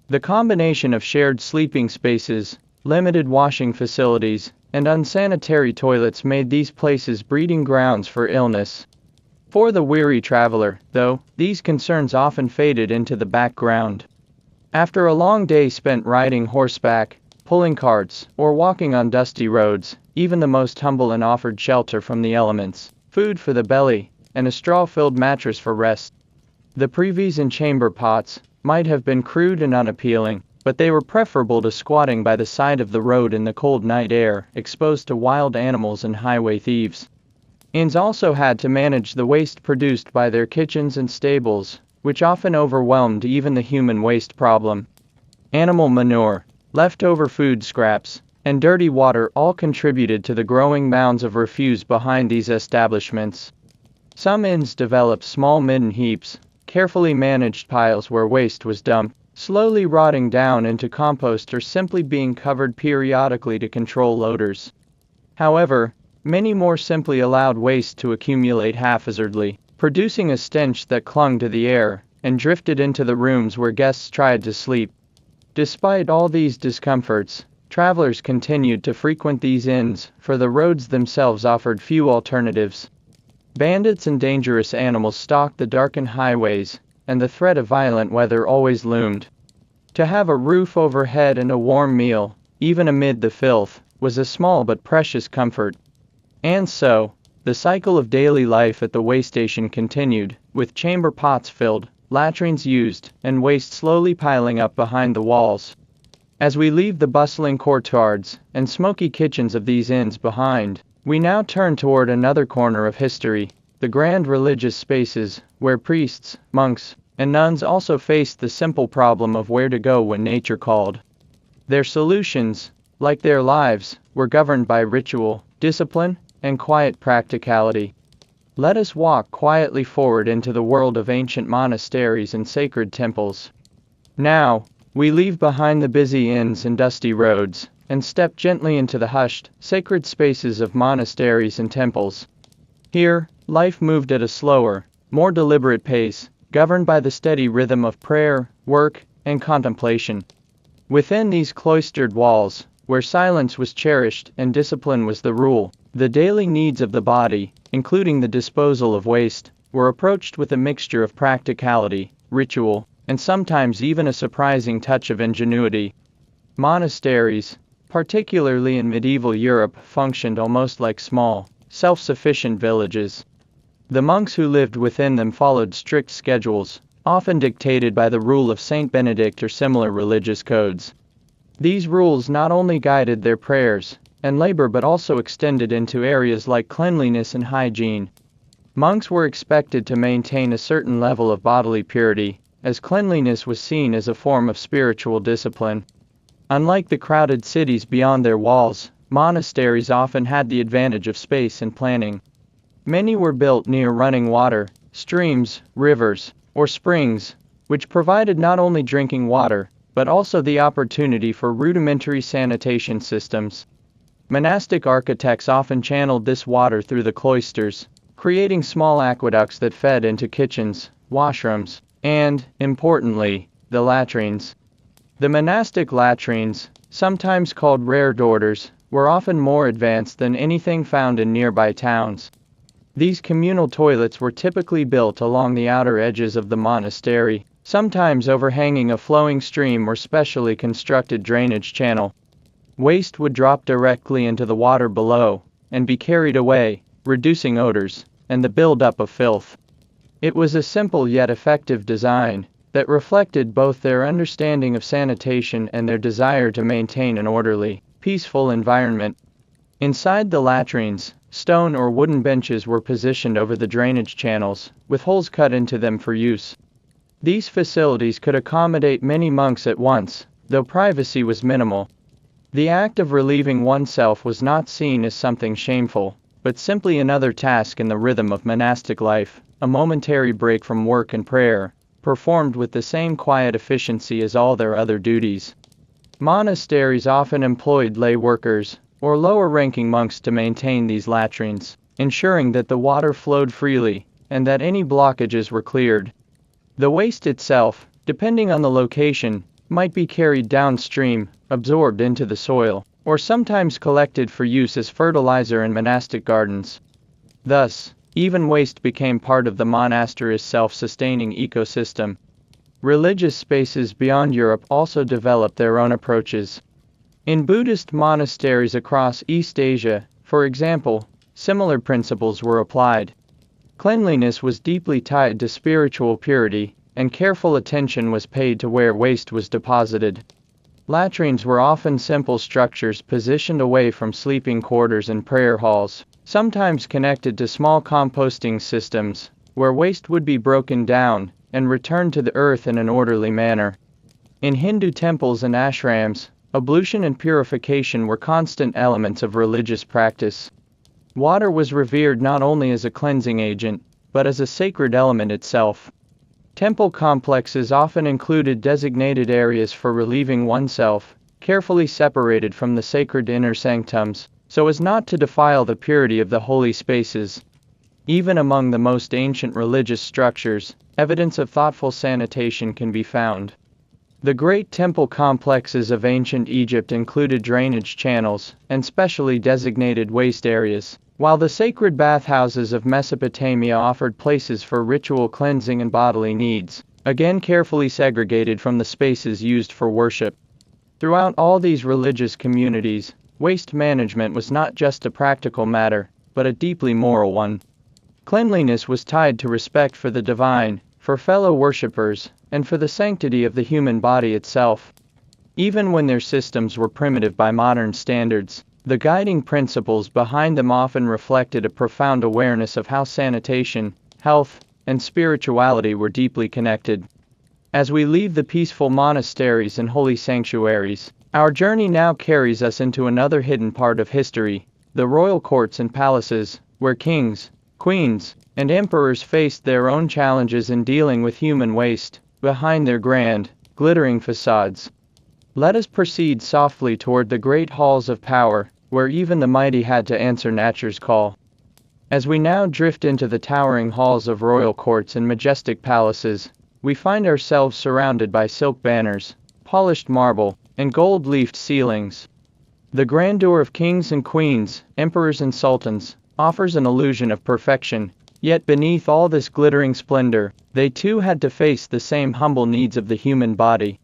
The combination of shared sleeping spaces, limited washing facilities, and unsanitary toilets made these places breeding grounds for illness. For the weary traveler, though, these concerns often faded into the background. After a long day spent riding horseback, pulling carts, or walking on dusty roads, even the most humble inn offered shelter from the elements, food for the belly, and a straw-filled mattress for rest. The privies and chamber pots might have been crude and unappealing, but they were preferable to squatting by the side of the road in the cold night air, exposed to wild animals and highway thieves. Inns also had to manage the waste produced by their kitchens and stables, which often overwhelmed even the human waste problem. Animal manure, leftover food scraps, and dirty water all contributed to the growing mounds of refuse behind these establishments. Some inns developed small midden heaps, carefully managed piles where waste was dumped, slowly rotting down into compost or simply being covered periodically to control odors. However, many more simply allowed waste to accumulate haphazardly, producing a stench that clung to the air and drifted into the rooms where guests tried to sleep. Despite all these discomforts, travelers continued to frequent these inns, for the roads themselves offered few alternatives. Bandits and dangerous animals stalked the darkened highways, and the threat of violent weather always loomed. To have a roof overhead and a warm meal, even amid the filth, was a small but precious comfort. And so, the cycle of daily life at the waystation continued, with chamber pots filled, latrines used, and waste slowly piling up behind the walls. As we leave the bustling courtyards and smoky kitchens of these inns behind, We now turn toward another corner of history, the grand religious spaces, where priests, monks, and nuns also faced the simple problem of where to go when nature called. Their solutions, like their lives, were governed by ritual, discipline, and quiet practicality. Let us walk quietly forward into the world of ancient monasteries and sacred temples. Now, we leave behind the busy inns and dusty roads, and step gently into the hushed, sacred spaces of monasteries and temples. Here, life moved at a slower, more deliberate pace, governed by the steady rhythm of prayer, work, and contemplation. Within these cloistered walls, where silence was cherished and discipline was the rule, the daily needs of the body, including the disposal of waste, were approached with a mixture of practicality, ritual, and sometimes even a surprising touch of ingenuity. Monasteries, particularly in medieval Europe, functioned almost like small, self-sufficient villages. The monks who lived within them followed strict schedules, often dictated by the rule of Saint Benedict or similar religious codes. These rules not only guided their prayers and labor but also extended into areas like cleanliness and hygiene. Monks were expected to maintain a certain level of bodily purity, as cleanliness was seen as a form of spiritual discipline. Unlike the crowded cities beyond their walls, monasteries often had the advantage of space and planning. Many were built near running water, streams, rivers, or springs, which provided not only drinking water, but also the opportunity for rudimentary sanitation systems. Monastic architects often channeled this water through the cloisters, creating small aqueducts that fed into kitchens, washrooms, and, importantly, the latrines. The monastic latrines, sometimes called rear doors, were often more advanced than anything found in nearby towns. These communal toilets were typically built along the outer edges of the monastery, sometimes overhanging a flowing stream or specially constructed drainage channel. Waste would drop directly into the water below and be carried away, reducing odors and the buildup of filth. It was a simple yet effective design that reflected both their understanding of sanitation and their desire to maintain an orderly, peaceful environment. Inside the latrines, stone or wooden benches were positioned over the drainage channels, with holes cut into them for use. These facilities could accommodate many monks at once, though privacy was minimal. The act of relieving oneself was not seen as something shameful, but simply another task in the rhythm of monastic life, a momentary break from work and prayer, performed with the same quiet efficiency as all their other duties. Monasteries often employed lay workers, or lower-ranking monks to maintain these latrines, ensuring that the water flowed freely, and that any blockages were cleared. The waste itself, depending on the location, might be carried downstream, absorbed into the soil, or sometimes collected for use as fertilizer in monastic gardens. Thus, even waste became part of the monastery's self-sustaining ecosystem. Religious spaces beyond Europe also developed their own approaches. In Buddhist monasteries across East Asia, for example, similar principles were applied. Cleanliness was deeply tied to spiritual purity, and careful attention was paid to where waste was deposited. Latrines were often simple structures positioned away from sleeping quarters and prayer halls, sometimes connected to small composting systems, where waste would be broken down and returned to the earth in an orderly manner. In Hindu temples and ashrams, ablution and purification were constant elements of religious practice. Water was revered not only as a cleansing agent, but as a sacred element itself. Temple complexes often included designated areas for relieving oneself, carefully separated from the sacred inner sanctums, so as not to defile the purity of the holy spaces. Even among the most ancient religious structures, evidence of thoughtful sanitation can be found. The great temple complexes of ancient Egypt included drainage channels and specially designated waste areas, while the sacred bathhouses of Mesopotamia offered places for ritual cleansing and bodily needs, again carefully segregated from the spaces used for worship. Throughout all these religious communities, waste management was not just a practical matter, but a deeply moral one. Cleanliness was tied to respect for the divine, for fellow worshippers, and for the sanctity of the human body itself. Even when their systems were primitive by modern standards, The guiding principles behind them often reflected a profound awareness of how sanitation, health, and spirituality were deeply connected. As we leave the peaceful monasteries and holy sanctuaries, our journey now carries us into another hidden part of history, the royal courts and palaces, where kings, queens, and emperors faced their own challenges in dealing with human waste, behind their grand, glittering facades. Let us proceed softly toward the great halls of power, where even the mighty had to answer nature's call. As we now drift into the towering halls of royal courts and majestic palaces, we find ourselves surrounded by silk banners, polished marble, and gold-leafed ceilings. The grandeur of kings and queens, emperors and sultans, offers an illusion of perfection, yet beneath all this glittering splendor, they too had to face the same humble needs of the human body.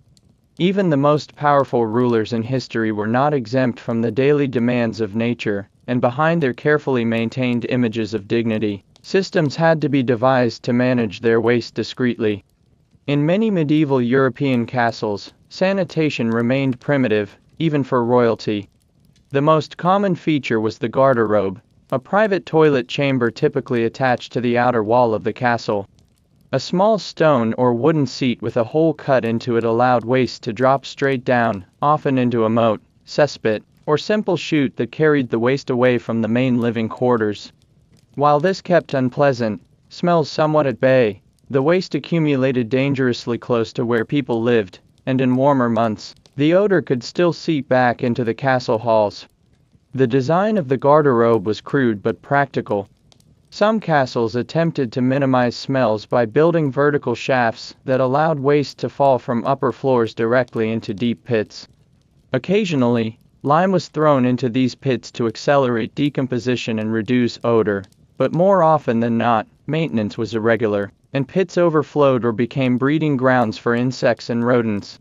Even the most powerful rulers in history were not exempt from the daily demands of nature, and behind their carefully maintained images of dignity, systems had to be devised to manage their waste discreetly. In many medieval European castles, sanitation remained primitive, even for royalty. The most common feature was the garderobe, a private toilet chamber typically attached to the outer wall of the castle. A small stone or wooden seat with a hole cut into it allowed waste to drop straight down, often into a moat, cesspit, or simple chute that carried the waste away from the main living quarters. While this kept unpleasant smells somewhat at bay, the waste accumulated dangerously close to where people lived, and in warmer months, the odor could still seep back into the castle halls. The design of the garderobe was crude but practical. Some castles attempted to minimize smells by building vertical shafts that allowed waste to fall from upper floors directly into deep pits. Occasionally, lime was thrown into these pits to accelerate decomposition and reduce odor, but more often than not, maintenance was irregular, and pits overflowed or became breeding grounds for insects and rodents.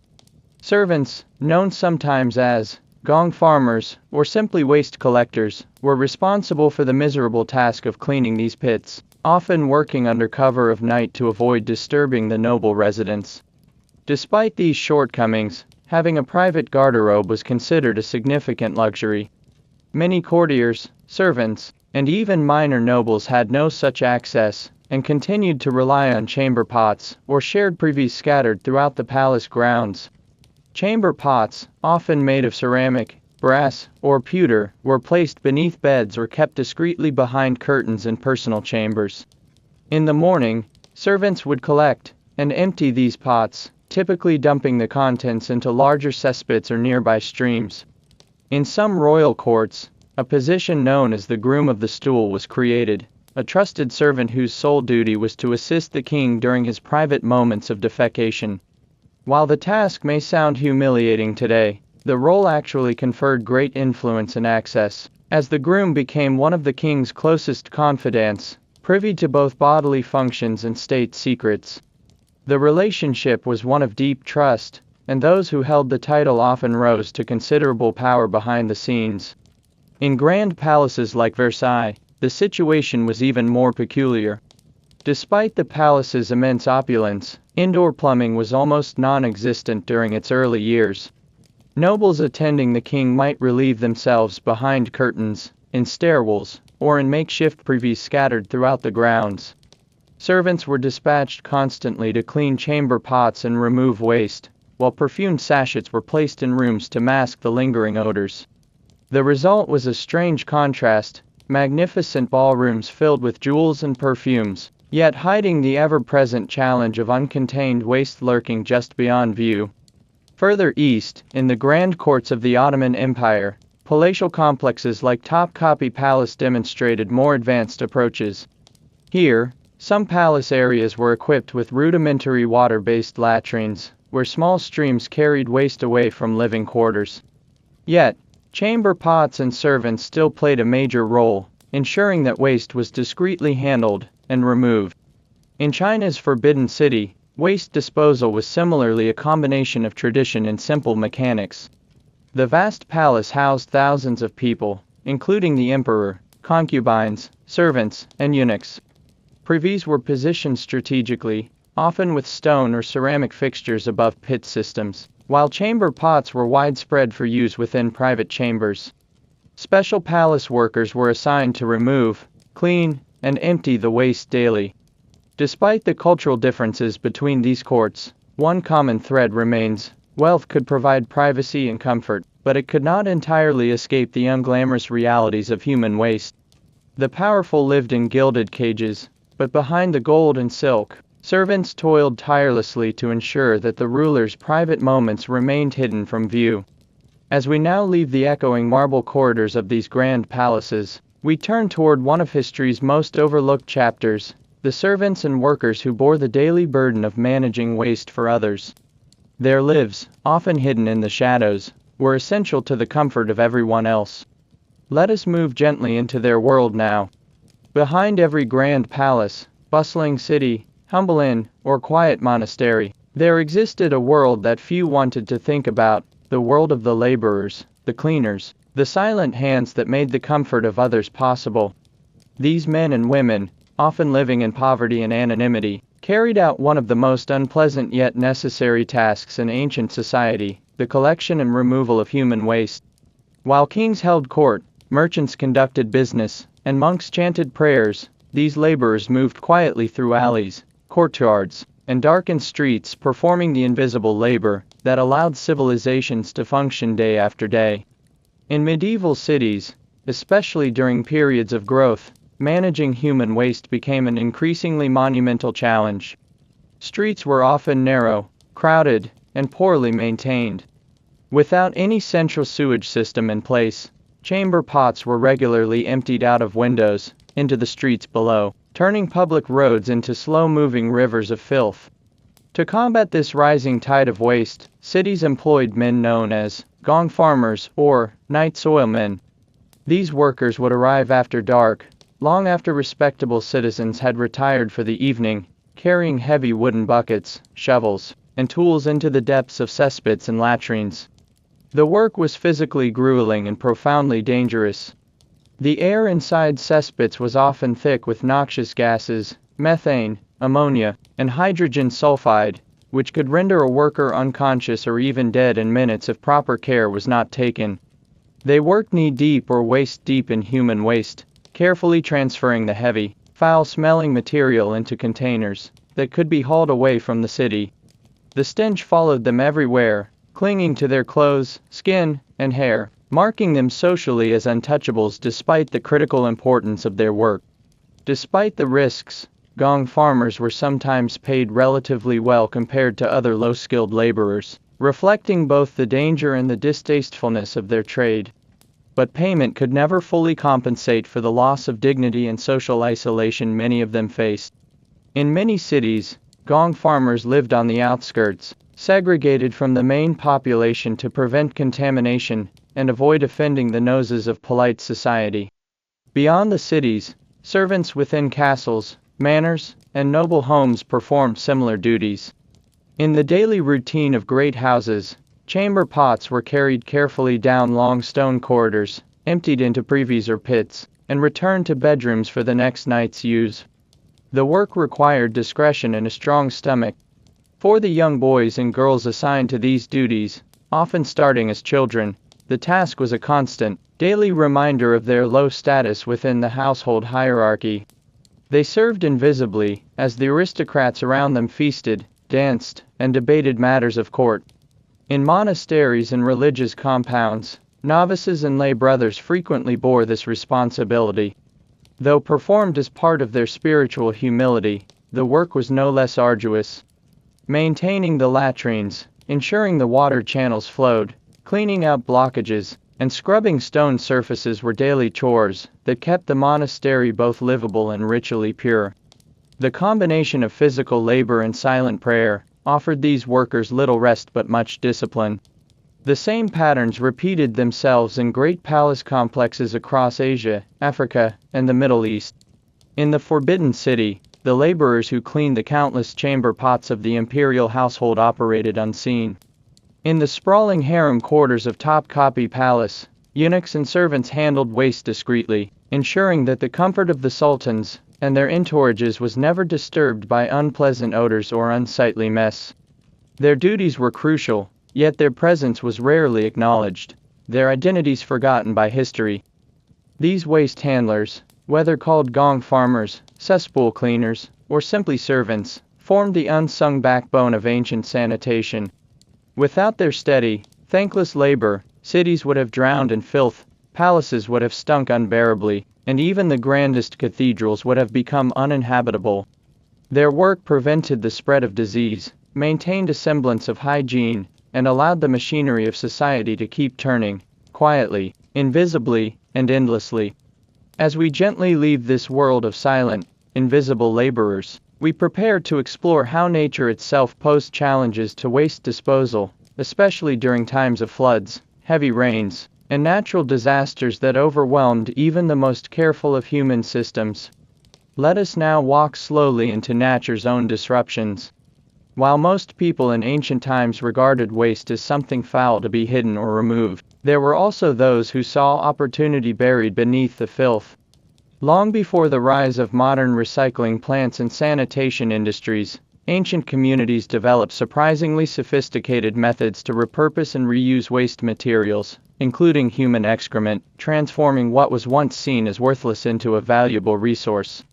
Servants, known sometimes as gong farmers, or simply waste collectors, were responsible for the miserable task of cleaning these pits, often working under cover of night to avoid disturbing the noble residents. Despite these shortcomings, having a private garderobe was considered a significant luxury. Many courtiers, servants, and even minor nobles had no such access, and continued to rely on chamber pots or shared privies scattered throughout the palace grounds. Chamber pots, often made of ceramic, brass, or pewter, were placed beneath beds or kept discreetly behind curtains in personal chambers. In the morning, servants would collect and empty these pots, typically dumping the contents into larger cesspits or nearby streams. In some royal courts, a position known as the groom of the stool was created, a trusted servant whose sole duty was to assist the king during his private moments of defecation. While the task may sound humiliating today, the role actually conferred great influence and access, as the groom became one of the king's closest confidants, privy to both bodily functions and state secrets. The relationship was one of deep trust, and those who held the title often rose to considerable power behind the scenes. In grand palaces like Versailles, the situation was even more peculiar. Despite the palace's immense opulence, indoor plumbing was almost non-existent during its early years. Nobles attending the king might relieve themselves behind curtains, in stairwells, or in makeshift privies scattered throughout the grounds. Servants were dispatched constantly to clean chamber pots and remove waste, while perfumed sachets were placed in rooms to mask the lingering odors. The result was a strange contrast: magnificent ballrooms filled with jewels and perfumes, yet hiding the ever-present challenge of uncontained waste lurking just beyond view. Further east, in the grand courts of the Ottoman Empire, palatial complexes like Topkapi Palace demonstrated more advanced approaches. Here, some palace areas were equipped with rudimentary water-based latrines, where small streams carried waste away from living quarters. Yet, chamber pots and servants still played a major role, ensuring that waste was discreetly handled and removed. In China's Forbidden City, waste disposal was similarly a combination of tradition and simple mechanics. The vast palace housed thousands of people, including the emperor, concubines, servants, and eunuchs. Privies were positioned strategically, often with stone or ceramic fixtures above pit systems, while chamber pots were widespread for use within private chambers. Special palace workers were assigned to remove, clean, and empty the waste daily. Despite the cultural differences between these courts, one common thread remains: wealth could provide privacy and comfort, but it could not entirely escape the unglamorous realities of human waste. The powerful lived in gilded cages, but behind the gold and silk, servants toiled tirelessly to ensure that the ruler's private moments remained hidden from view. As we now leave the echoing marble corridors of these grand palaces, we turn toward one of history's most overlooked chapters: the servants and workers who bore the daily burden of managing waste for others. Their lives, often hidden in the shadows, were essential to the comfort of everyone else. Let us move gently into their world now. Behind every grand palace, bustling city, humble inn, or quiet monastery, there existed a world that few wanted to think about: the world of the laborers, the cleaners, the silent hands that made the comfort of others possible. These men and women, often living in poverty and anonymity, carried out one of the most unpleasant yet necessary tasks in ancient society: the collection and removal of human waste. While kings held court, merchants conducted business, and monks chanted prayers, these laborers moved quietly through alleys, courtyards, and darkened streets, performing the invisible labor that allowed civilizations to function day after day. In medieval cities, especially during periods of growth, managing human waste became an increasingly monumental challenge. Streets were often narrow, crowded, and poorly maintained. Without any central sewage system in place, chamber pots were regularly emptied out of windows into the streets below, turning public roads into slow-moving rivers of filth. To combat this rising tide of waste, cities employed men known as gong farmers or night soilmen. These workers would arrive after dark, long after respectable citizens had retired for the evening, carrying heavy wooden buckets, shovels, and tools into the depths of cesspits and latrines. The work was physically grueling and profoundly dangerous. The air inside cesspits was often thick with noxious gases, methane, ammonia, and hydrogen sulfide, which could render a worker unconscious or even dead in minutes if proper care was not taken. They worked knee-deep or waist-deep in human waste, carefully transferring the heavy, foul-smelling material into containers that could be hauled away from the city. The stench followed them everywhere, clinging to their clothes, skin, and hair, marking them socially as untouchables despite the critical importance of their work. Despite the risks, gong farmers were sometimes paid relatively well compared to other low-skilled laborers, reflecting both the danger and the distastefulness of their trade. But payment could never fully compensate for the loss of dignity and social isolation many of them faced. In many cities, gong farmers lived on the outskirts, segregated from the main population to prevent contamination and avoid offending the noses of polite society. Beyond the cities, servants within castles, manors, and noble homes performed similar duties. In the daily routine of great houses, chamber pots were carried carefully down long stone corridors, emptied into privies or pits, and returned to bedrooms for the next night's use. The work required discretion and a strong stomach. For the young boys and girls assigned to these duties, often starting as children, the task was a constant, daily reminder of their low status within the household hierarchy. They served invisibly, as the aristocrats around them feasted, danced, and debated matters of court. In monasteries and religious compounds, novices and lay brothers frequently bore this responsibility. Though performed as part of their spiritual humility, the work was no less arduous. Maintaining the latrines, ensuring the water channels flowed, cleaning out blockages, and scrubbing stone surfaces were daily chores that kept the monastery both livable and ritually pure. The combination of physical labor and silent prayer offered these workers little rest but much discipline. The same patterns repeated themselves in great palace complexes across Asia, Africa, and the Middle East. In the Forbidden City, the laborers who cleaned the countless chamber pots of the imperial household operated unseen. In the sprawling harem quarters of Topkapi Palace, eunuchs and servants handled waste discreetly, ensuring that the comfort of the sultans and their entourages was never disturbed by unpleasant odors or unsightly mess. Their duties were crucial, yet their presence was rarely acknowledged, their identities forgotten by history. These waste handlers, whether called gong farmers, cesspool cleaners, or simply servants, formed the unsung backbone of ancient sanitation. Without their steady, thankless labor, cities would have drowned in filth, palaces would have stunk unbearably, and even the grandest cathedrals would have become uninhabitable. Their work prevented the spread of disease, maintained a semblance of hygiene, and allowed the machinery of society to keep turning, quietly, invisibly, and endlessly. As we gently leave this world of silent, invisible laborers, we prepare to explore how nature itself posed challenges to waste disposal, especially during times of floods, heavy rains, and natural disasters that overwhelmed even the most careful of human systems. Let us now walk slowly into nature's own disruptions. While most people in ancient times regarded waste as something foul to be hidden or removed, there were also those who saw opportunity buried beneath the filth. Long before the rise of modern recycling plants and sanitation industries, ancient communities developed surprisingly sophisticated methods to repurpose and reuse waste materials, including human excrement, transforming what was once seen as worthless into a valuable resource.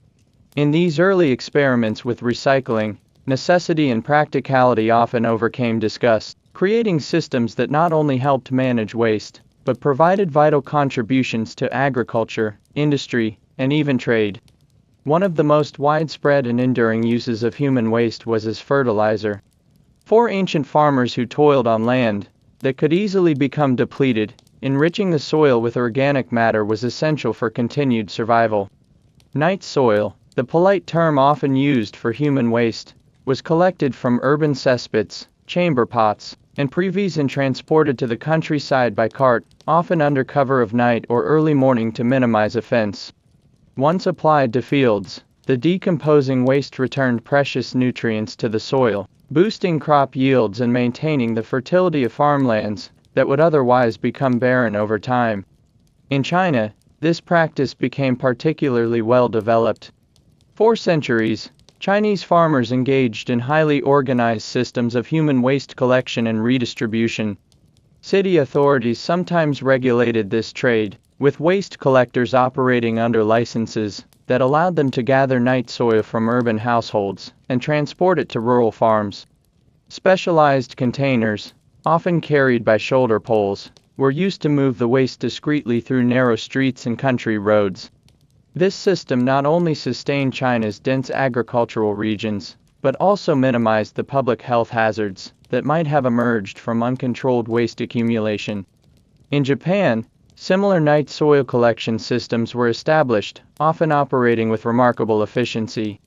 In these early experiments with recycling, necessity and practicality often overcame disgust, creating systems that not only helped manage waste, but provided vital contributions to agriculture, industry, and even trade. One of the most widespread and enduring uses of human waste was as fertilizer. For ancient farmers who toiled on land that could easily become depleted, enriching the soil with organic matter was essential for continued survival. Night soil, the polite term often used for human waste, was collected from urban cesspits, chamber pots, and privies and transported to the countryside by cart, often under cover of night or early morning to minimize offense. Once applied to fields, the decomposing waste returned precious nutrients to the soil, boosting crop yields and maintaining the fertility of farmlands that would otherwise become barren over time. In China, this practice became particularly well developed. For centuries, Chinese farmers engaged in highly organized systems of human waste collection and redistribution. City authorities sometimes regulated this trade, with waste collectors operating under licenses that allowed them to gather night soil from urban households and transport it to rural farms. Specialized containers, often carried by shoulder poles, were used to move the waste discreetly through narrow streets and country roads. This system not only sustained China's dense agricultural regions, but also minimized the public health hazards that might have emerged from uncontrolled waste accumulation. In Japan, similar night soil collection systems were established, often operating with remarkable efficiency.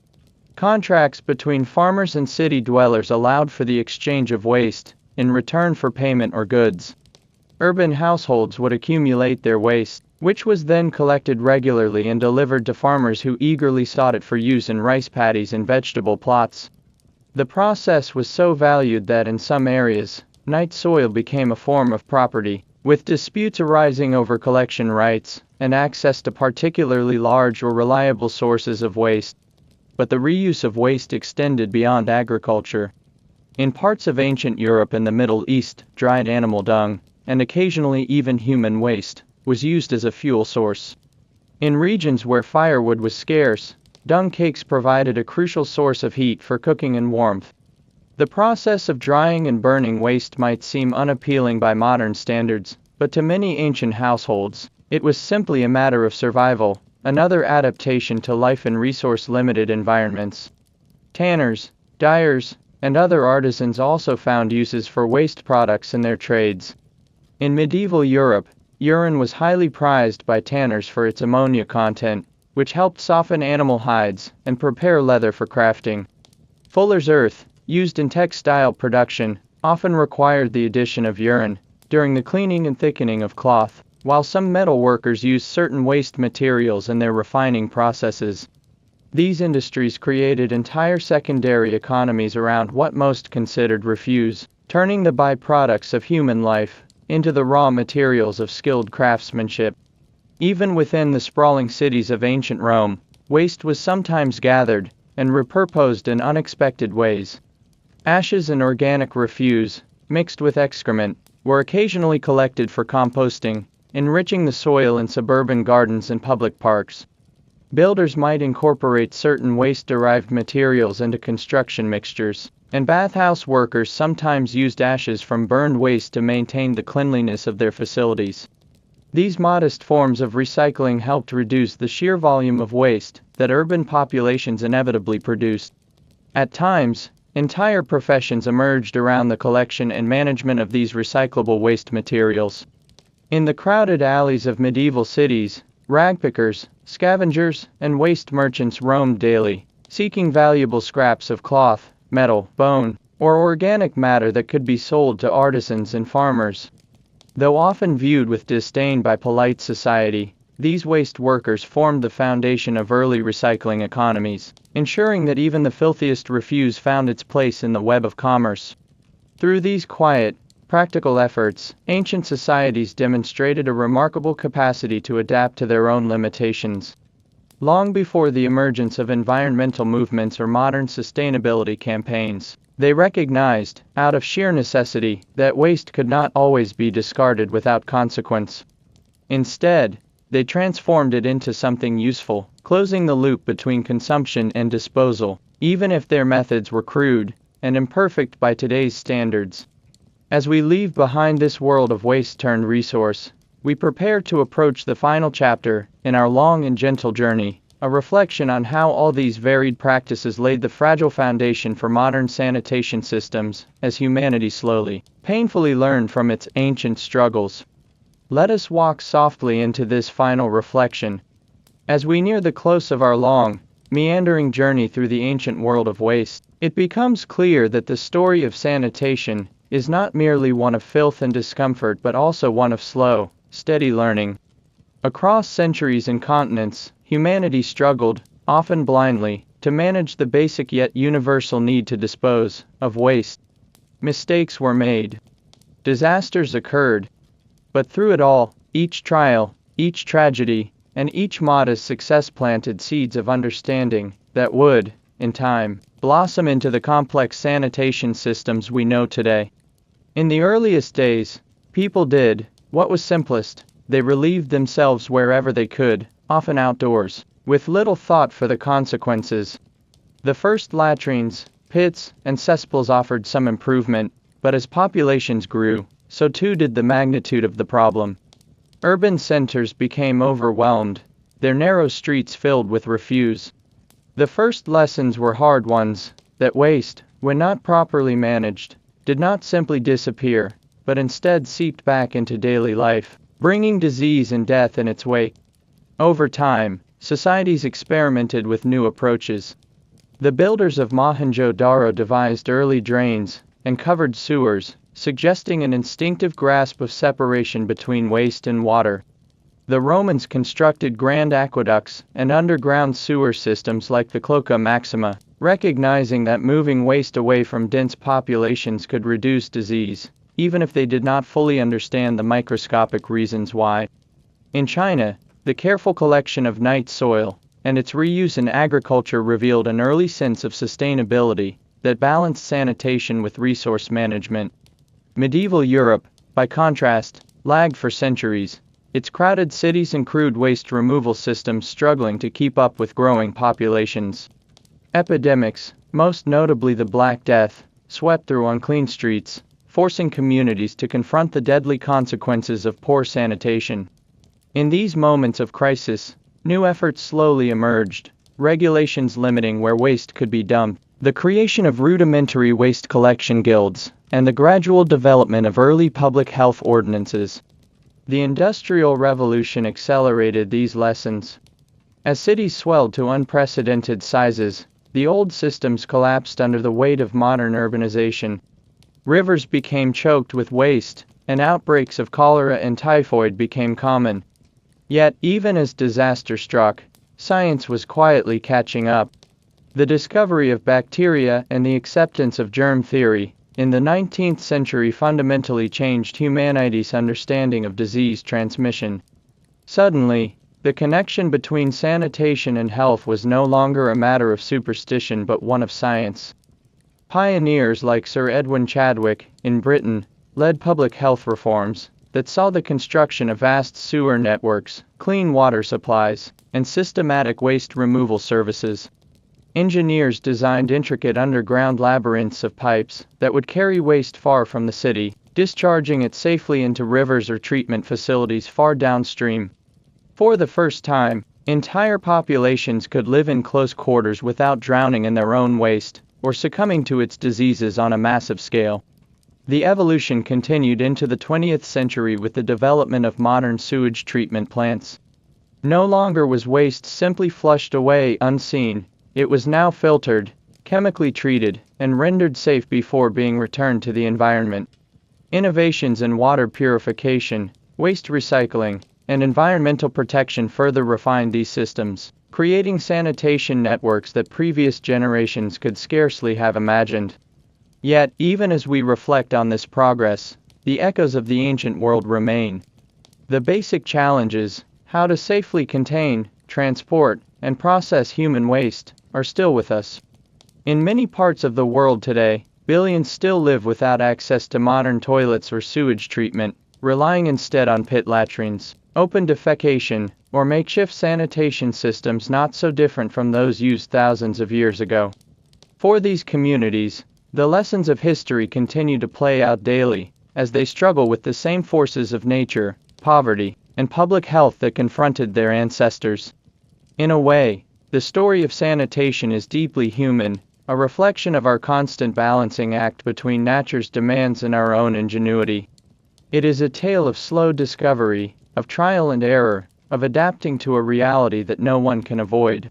Contracts between farmers and city dwellers allowed for the exchange of waste in return for payment or goods. Urban households would accumulate their waste, which was then collected regularly and delivered to farmers who eagerly sought it for use in rice paddies and vegetable plots. The process was so valued that in some areas, night soil became a form of property, with disputes arising over collection rights and access to particularly large or reliable sources of waste. But the reuse of waste extended beyond agriculture. In parts of ancient Europe and the Middle East, dried animal dung, and occasionally even human waste, was used as a fuel source. In regions where firewood was scarce, dung cakes provided a crucial source of heat for cooking and warmth. The process of drying and burning waste might seem unappealing by modern standards, but to many ancient households, it was simply a matter of survival, another adaptation to life in resource-limited environments. Tanners, dyers, and other artisans also found uses for waste products in their trades. In medieval Europe, urine was highly prized by tanners for its ammonia content, which helped soften animal hides and prepare leather for crafting. Fuller's earth, used in textile production, often required the addition of urine during the cleaning and thickening of cloth, while some metal workers used certain waste materials in their refining processes. These industries created entire secondary economies around what most considered refuse, turning the byproducts of human life into the raw materials of skilled craftsmanship. Even within the sprawling cities of ancient Rome, waste was sometimes gathered and repurposed in unexpected ways. Ashes and organic refuse, mixed with excrement, were occasionally collected for composting, enriching the soil in suburban gardens and public parks. Builders might incorporate certain waste-derived materials into construction mixtures, and bathhouse workers sometimes used ashes from burned waste to maintain the cleanliness of their facilities. These modest forms of recycling helped reduce the sheer volume of waste that urban populations inevitably produced. At times, entire professions emerged around the collection and management of these recyclable waste materials. In the crowded alleys of medieval cities, ragpickers, scavengers, and waste merchants roamed daily, seeking valuable scraps of cloth, metal, bone, or organic matter that could be sold to artisans and farmers. Though often viewed with disdain by polite society, these waste workers formed the foundation of early recycling economies, ensuring that even the filthiest refuse found its place in the web of commerce. Through these quiet, practical efforts, ancient societies demonstrated a remarkable capacity to adapt to their own limitations. Long before the emergence of environmental movements or modern sustainability campaigns, they recognized, out of sheer necessity, that waste could not always be discarded without consequence. Instead, they transformed it into something useful, closing the loop between consumption and disposal, even if their methods were crude and imperfect by today's standards. As we leave behind this world of waste-turned-resource, we prepare to approach the final chapter in our long and gentle journey, a reflection on how all these varied practices laid the fragile foundation for modern sanitation systems as humanity slowly, painfully learned from its ancient struggles. Let us walk softly into this final reflection. As we near the close of our long, meandering journey through the ancient world of waste, it becomes clear that the story of sanitation is not merely one of filth and discomfort but also one of slow, steady learning. Across centuries and continents, humanity struggled, often blindly, to manage the basic yet universal need to dispose of waste. Mistakes were made. Disasters occurred. But through it all, each trial, each tragedy, and each modest success planted seeds of understanding that would, in time, blossom into the complex sanitation systems we know today. In the earliest days, people did what was simplest. They relieved themselves wherever they could, often outdoors, with little thought for the consequences. The first latrines, pits, and cesspools offered some improvement, but as populations grew, so too did the magnitude of the problem. Urban centers became overwhelmed, their narrow streets filled with refuse. The first lessons were hard ones, that waste, when not properly managed, did not simply disappear, but instead seeped back into daily life, bringing disease and death in its wake. Over time, societies experimented with new approaches. The builders of Mohenjo-daro devised early drains and covered sewers, suggesting an instinctive grasp of separation between waste and water. The Romans constructed grand aqueducts and underground sewer systems like the Cloaca Maxima, recognizing that moving waste away from dense populations could reduce disease, even if they did not fully understand the microscopic reasons why. In China, the careful collection of night soil and its reuse in agriculture revealed an early sense of sustainability that balanced sanitation with resource management. Medieval Europe, by contrast, lagged for centuries, its crowded cities and crude waste removal systems struggling to keep up with growing populations. Epidemics, most notably the Black Death, swept through unclean streets, forcing communities to confront the deadly consequences of poor sanitation. In these moments of crisis, new efforts slowly emerged, regulations limiting where waste could be dumped, the creation of rudimentary waste collection guilds, and the gradual development of early public health ordinances. The Industrial Revolution accelerated these lessons. As cities swelled to unprecedented sizes, the old systems collapsed under the weight of modern urbanization. Rivers became choked with waste, and outbreaks of cholera and typhoid became common. Yet, even as disaster struck, science was quietly catching up. The discovery of bacteria and the acceptance of germ theory in the 19th century fundamentally changed humanity's understanding of disease transmission. Suddenly, the connection between sanitation and health was no longer a matter of superstition but one of science. Pioneers like Sir Edwin Chadwick, in Britain, led public health reforms, that saw the construction of vast sewer networks, clean water supplies, and systematic waste removal services. Engineers designed intricate underground labyrinths of pipes that would carry waste far from the city, discharging it safely into rivers or treatment facilities far downstream. For the first time, entire populations could live in close quarters without drowning in their own waste, or succumbing to its diseases on a massive scale. The evolution continued into the 20th century with the development of modern sewage treatment plants. No longer was waste simply flushed away unseen, it was now filtered, chemically treated, and rendered safe before being returned to the environment. Innovations in water purification, waste recycling, and environmental protection further refined these systems, creating sanitation networks that previous generations could scarcely have imagined. Yet, even as we reflect on this progress, the echoes of the ancient world remain. The basic challenges, how to safely contain, transport, and process human waste, are still with us. In many parts of the world today, billions still live without access to modern toilets or sewage treatment, relying instead on pit latrines, open defecation, or makeshift sanitation systems not so different from those used thousands of years ago. For these communities, the lessons of history continue to play out daily, as they struggle with the same forces of nature, poverty, and public health that confronted their ancestors. In a way, the story of sanitation is deeply human, a reflection of our constant balancing act between nature's demands and our own ingenuity. It is a tale of slow discovery, of trial and error, of adapting to a reality that no one can avoid.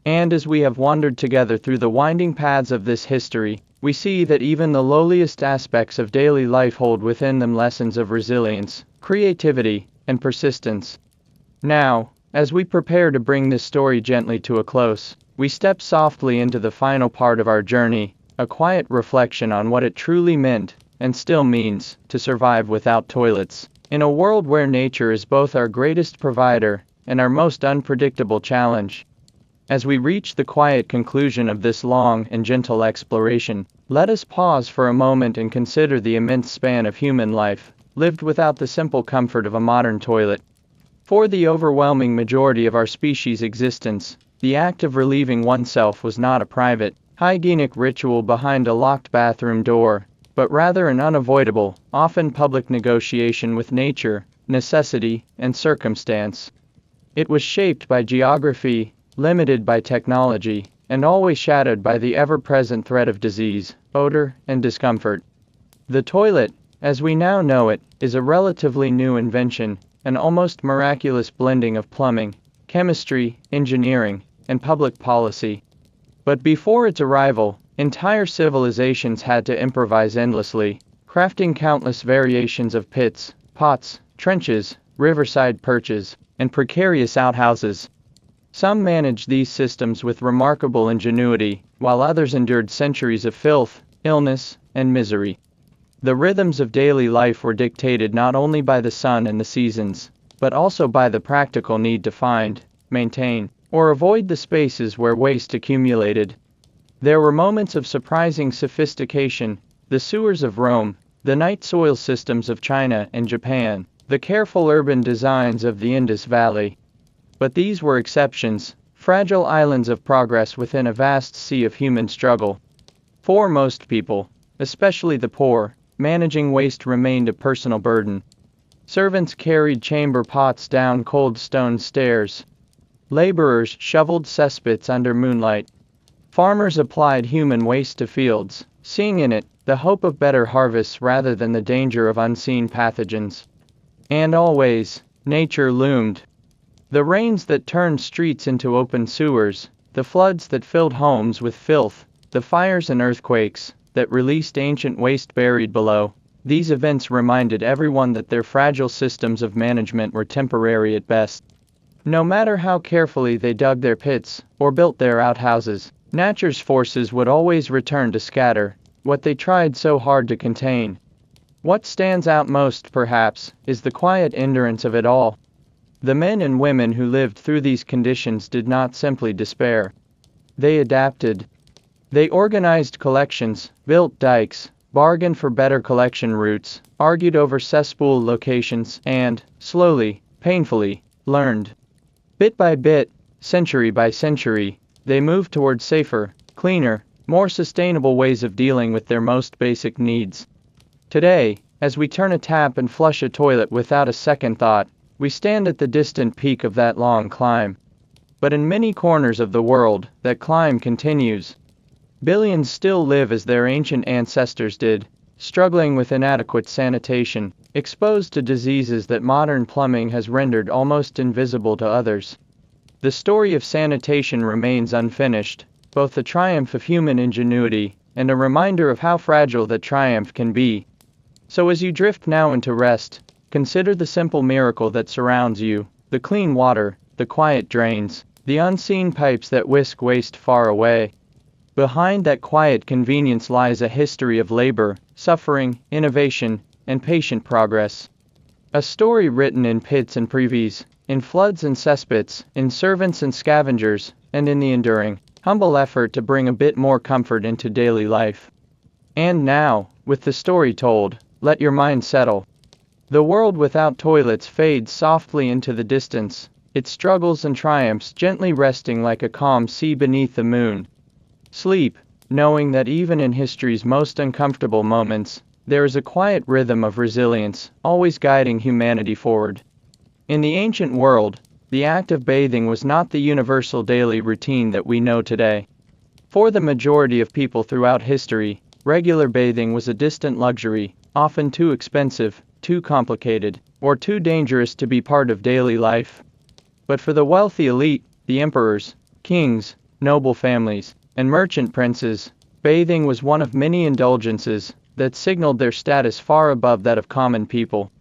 And as we have wandered together through the winding paths of this history, we see that even the lowliest aspects of daily life hold within them lessons of resilience, creativity, and persistence. Now, as we prepare to bring this story gently to a close, we step softly into the final part of our journey, a quiet reflection on what it truly meant, and still means, to survive without toilets, in a world where nature is both our greatest provider and our most unpredictable challenge. As we reach the quiet conclusion of this long and gentle exploration, let us pause for a moment and consider the immense span of human life, lived without the simple comfort of a modern toilet. For the overwhelming majority of our species' existence, the act of relieving oneself was not a private, hygienic ritual behind a locked bathroom door, but rather an unavoidable, often public negotiation with nature, necessity, and circumstance. It was shaped by geography, limited by technology, and always shadowed by the ever-present threat of disease, odor, and discomfort. The toilet, as we now know it, is a relatively new invention, an almost miraculous blending of plumbing, chemistry, engineering, and public policy. But before its arrival, entire civilizations had to improvise endlessly, crafting countless variations of pits, pots, trenches, riverside perches, and precarious outhouses. Some managed these systems with remarkable ingenuity, while others endured centuries of filth, illness, and misery. The rhythms of daily life were dictated not only by the sun and the seasons, but also by the practical need to find, maintain, or avoid the spaces where waste accumulated. There were moments of surprising sophistication, the sewers of Rome, the night soil systems of China and Japan, the careful urban designs of the Indus Valley. But these were exceptions, fragile islands of progress within a vast sea of human struggle. For most people, especially the poor, managing waste remained a personal burden. Servants carried chamber pots down cold stone stairs. Laborers shoveled cesspits under moonlight. Farmers applied human waste to fields, seeing in it the hope of better harvests rather than the danger of unseen pathogens. And always, nature loomed. The rains that turned streets into open sewers, the floods that filled homes with filth, the fires and earthquakes that released ancient waste buried below. These events reminded everyone that their fragile systems of management were temporary at best. No matter how carefully they dug their pits or built their outhouses, nature's forces would always return to scatter what they tried so hard to contain. What stands out most, perhaps, is the quiet endurance of it all. The men and women who lived through these conditions did not simply despair. They adapted. They organized collections, built dikes, bargained for better collection routes, argued over cesspool locations, and, slowly, painfully, learned. Bit by bit, century by century, they moved toward safer, cleaner, more sustainable ways of dealing with their most basic needs. Today, as we turn a tap and flush a toilet without a second thought, we stand at the distant peak of that long climb. But in many corners of the world, that climb continues. Billions still live as their ancient ancestors did, struggling with inadequate sanitation, exposed to diseases that modern plumbing has rendered almost invisible to others. The story of sanitation remains unfinished, both a triumph of human ingenuity and a reminder of how fragile that triumph can be. So as you drift now into rest, consider the simple miracle that surrounds you, the clean water, the quiet drains, the unseen pipes that whisk waste far away. Behind that quiet convenience lies a history of labor, suffering, innovation, and patient progress. A story written in pits and privies, in floods and cesspits, in servants and scavengers, and in the enduring, humble effort to bring a bit more comfort into daily life. And now, with the story told, let your mind settle. The world without toilets fades softly into the distance, its struggles and triumphs gently resting like a calm sea beneath the moon. Sleep, knowing that even in history's most uncomfortable moments, there is a quiet rhythm of resilience, always guiding humanity forward. In the ancient world, the act of bathing was not the universal daily routine that we know today. For the majority of people throughout history, regular bathing was a distant luxury, often too expensive, too complicated, or too dangerous to be part of daily life. But for the wealthy elite, the emperors, kings, noble families, and merchant princes, bathing was one of many indulgences that signaled their status far above that of common people.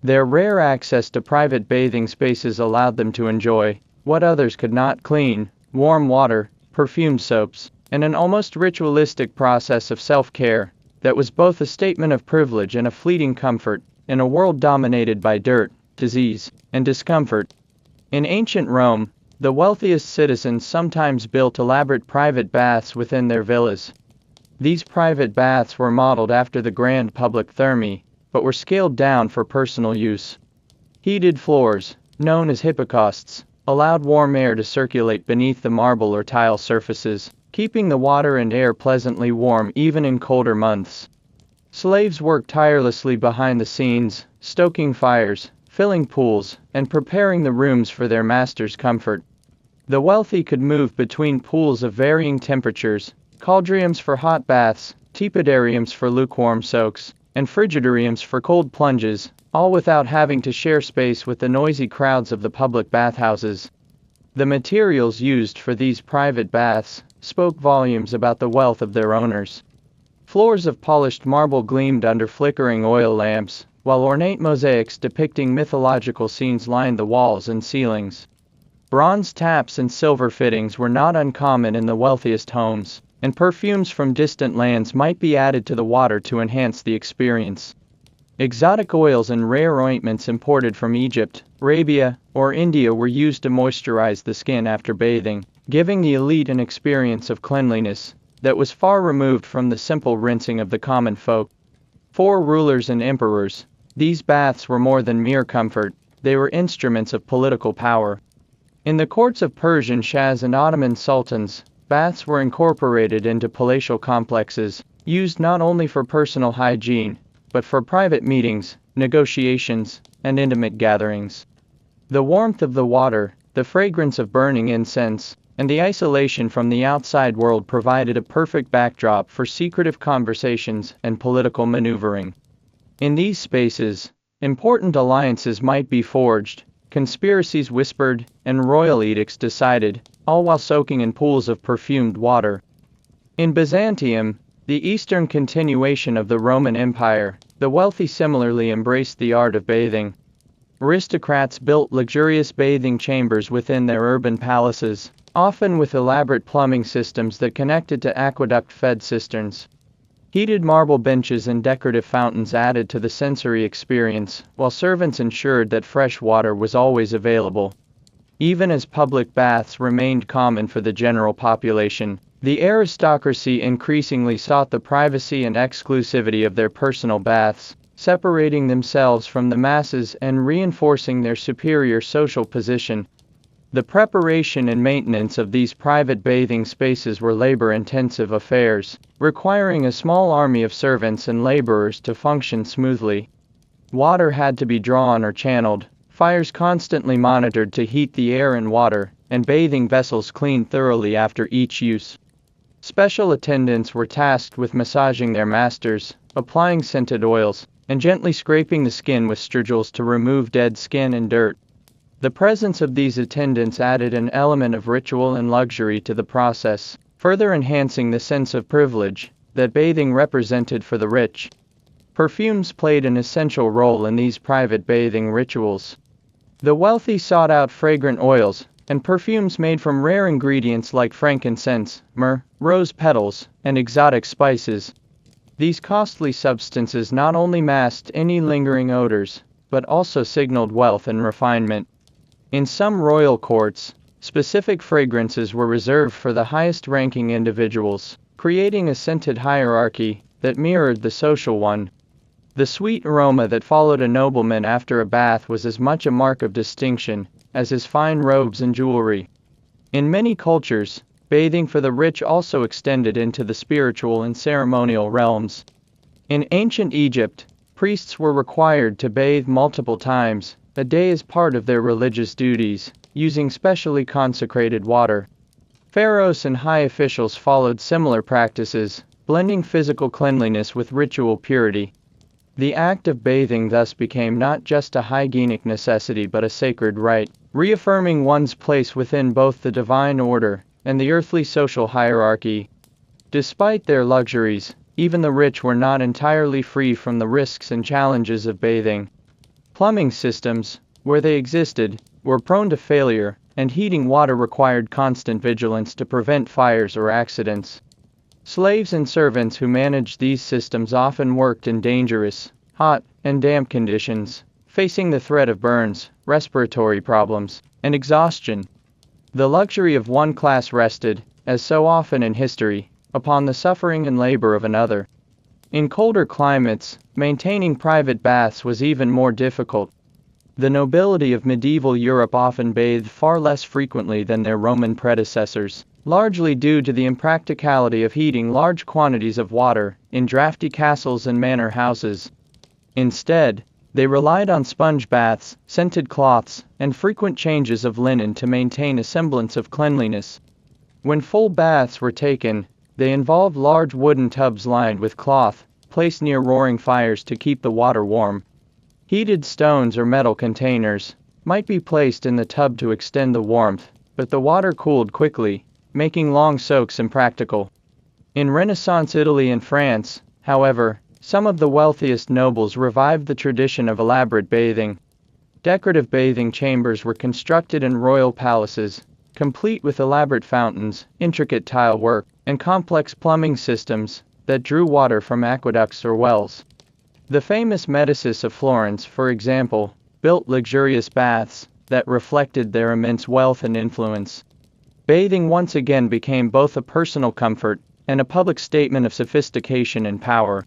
Their rare access to private bathing spaces allowed them to enjoy what others could not: clean, warm water, perfumed soaps, and an almost ritualistic process of self-care that was both a statement of privilege and a fleeting comfort in a world dominated by dirt, disease, and discomfort. In ancient Rome, the wealthiest citizens sometimes built elaborate private baths within their villas. These private baths were modeled after the grand public thermae, but were scaled down for personal use. Heated floors, known as hypocausts, allowed warm air to circulate beneath the marble or tile surfaces, keeping the water and air pleasantly warm even in colder months. Slaves worked tirelessly behind the scenes, stoking fires, filling pools, and preparing the rooms for their master's comfort. The wealthy could move between pools of varying temperatures, cauldrons for hot baths, tepidariums for lukewarm soaks, and frigidariums for cold plunges, all without having to share space with the noisy crowds of the public bathhouses. The materials used for these private baths spoke volumes about the wealth of their owners. Floors of polished marble gleamed under flickering oil lamps, while ornate mosaics depicting mythological scenes lined the walls and ceilings. Bronze taps and silver fittings were not uncommon in the wealthiest homes, and perfumes from distant lands might be added to the water to enhance the experience. Exotic oils and rare ointments imported from Egypt, Arabia, or India were used to moisturize the skin after bathing, giving the elite an experience of cleanliness that was far removed from the simple rinsing of the common folk. For rulers and emperors, these baths were more than mere comfort, they were instruments of political power. In the courts of Persian Shahs and Ottoman sultans, baths were incorporated into palatial complexes, used not only for personal hygiene, but for private meetings, negotiations, and intimate gatherings. The warmth of the water, the fragrance of burning incense, and the isolation from the outside world provided a perfect backdrop for secretive conversations and political maneuvering. In these spaces, important alliances might be forged, conspiracies whispered, and royal edicts decided, all while soaking in pools of perfumed water. In Byzantium, the eastern continuation of the Roman Empire, the wealthy similarly embraced the art of bathing. Aristocrats built luxurious bathing chambers within their urban palaces, often with elaborate plumbing systems that connected to aqueduct-fed cisterns. Heated marble benches and decorative fountains added to the sensory experience, while servants ensured that fresh water was always available. Even as public baths remained common for the general population, The aristocracy increasingly sought the privacy and exclusivity of their personal baths, separating themselves from the masses and reinforcing their superior social position. The preparation and maintenance of these private bathing spaces were labor-intensive affairs, requiring a small army of servants and laborers to function smoothly. Water had to be drawn or channeled, fires constantly monitored to heat the air and water, and bathing vessels cleaned thoroughly after each use. Special attendants were tasked with massaging their masters, applying scented oils, and gently scraping the skin with strigils to remove dead skin and dirt. The presence of these attendants added an element of ritual and luxury to the process, further enhancing the sense of privilege that bathing represented for the rich. Perfumes played an essential role in these private bathing rituals. The wealthy sought out fragrant oils and perfumes made from rare ingredients like frankincense, myrrh, rose petals, and exotic spices. These costly substances not only masked any lingering odors, but also signaled wealth and refinement. In some royal courts, specific fragrances were reserved for the highest-ranking individuals, creating a scented hierarchy that mirrored the social one. The sweet aroma that followed a nobleman after a bath was as much a mark of distinction as his fine robes and jewelry. In many cultures, bathing for the rich also extended into the spiritual and ceremonial realms. In ancient Egypt, priests were required to bathe multiple times a day as part of their religious duties, using specially consecrated water. Pharaohs and high officials followed similar practices, blending physical cleanliness with ritual purity. The act of bathing thus became not just a hygienic necessity but a sacred rite, reaffirming one's place within both the divine order and the earthly social hierarchy. Despite their luxuries, even the rich were not entirely free from the risks and challenges of bathing. Plumbing systems, where they existed, were prone to failure, and heating water required constant vigilance to prevent fires or accidents. Slaves and servants who managed these systems often worked in dangerous, hot, and damp conditions, facing the threat of burns, respiratory problems, and exhaustion. The luxury of one class rested, as so often in history, upon the suffering and labor of another. In colder climates, maintaining private baths was even more difficult. The nobility of medieval Europe often bathed far less frequently than their Roman predecessors, largely due to the impracticality of heating large quantities of water in drafty castles and manor houses. Instead, they relied on sponge baths, scented cloths, and frequent changes of linen to maintain a semblance of cleanliness. When full baths were taken, they involved large wooden tubs lined with cloth, placed near roaring fires to keep the water warm. Heated stones or metal containers might be placed in the tub to extend the warmth, but the water cooled quickly, making long soaks impractical. In Renaissance Italy and France, however, some of the wealthiest nobles revived the tradition of elaborate bathing. Decorative bathing chambers were constructed in royal palaces, complete with elaborate fountains, intricate tile work, and complex plumbing systems that drew water from aqueducts or wells. The famous Medicis of Florence, for example, built luxurious baths that reflected their immense wealth and influence. Bathing once again became both a personal comfort and a public statement of sophistication and power.